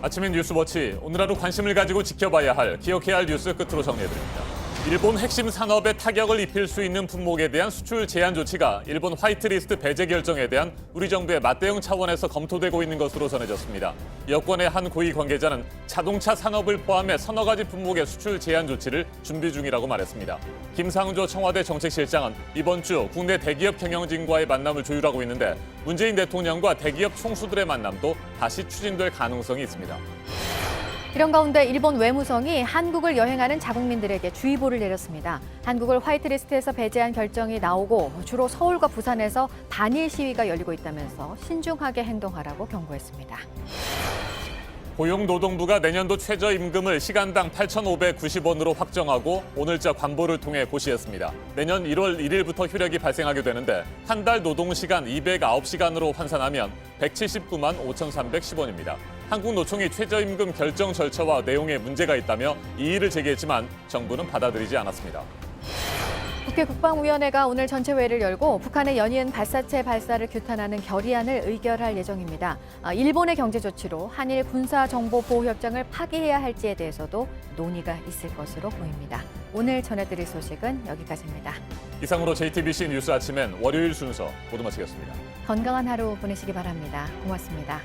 아침엔 뉴스워치, 오늘 하루 관심을 가지고 지켜봐야 할, 기억해야 할 뉴스 끝으로 정리해드립니다. 일본 핵심 산업에 타격을 입힐 수 있는 품목에 대한 수출 제한 조치가 일본 화이트리스트 배제 결정에 대한 우리 정부의 맞대응 차원에서 검토되고 있는 것으로 전해졌습니다. 여권의 한 고위 관계자는 자동차 산업을 포함해 서너 가지 품목의 수출 제한 조치를 준비 중이라고 말했습니다. 김상조 청와대 정책실장은 이번 주 국내 대기업 경영진과의 만남을 조율하고 있는데 문재인 대통령과 대기업 총수들의 만남도 다시 추진될 가능성이 있습니다. 이런 가운데 일본 외무성이 한국을 여행하는 자국민들에게 주의보를 내렸습니다. 한국을 화이트리스트에서 배제한 결정이 나오고 주로 서울과 부산에서 반일 시위가 열리고 있다면서 신중하게 행동하라고 경고했습니다. 고용노동부가 내년도 최저임금을 시간당 8,590원으로 확정하고 오늘자 관보를 통해 고시했습니다. 내년 1월 1일부터 효력이 발생하게 되는데 한 달 노동시간 209시간으로 환산하면 179만 5,310원입니다. 한국노총이 최저임금 결정 절차와 내용에 문제가 있다며 이의를 제기했지만 정부는 받아들이지 않았습니다. 국회 국방위원회가 오늘 전체회의를 열고 북한의 연이은 발사체 발사를 규탄하는 결의안을 의결할 예정입니다. 일본의 경제 조치로 한일 군사정보보호협정을 파기해야 할지에 대해서도 논의가 있을 것으로 보입니다. 오늘 전해드릴 소식은 여기까지입니다. 이상으로 JTBC 뉴스 아침엔 월요일 순서 모두 마치겠습니다. 건강한 하루 보내시기 바랍니다. 고맙습니다.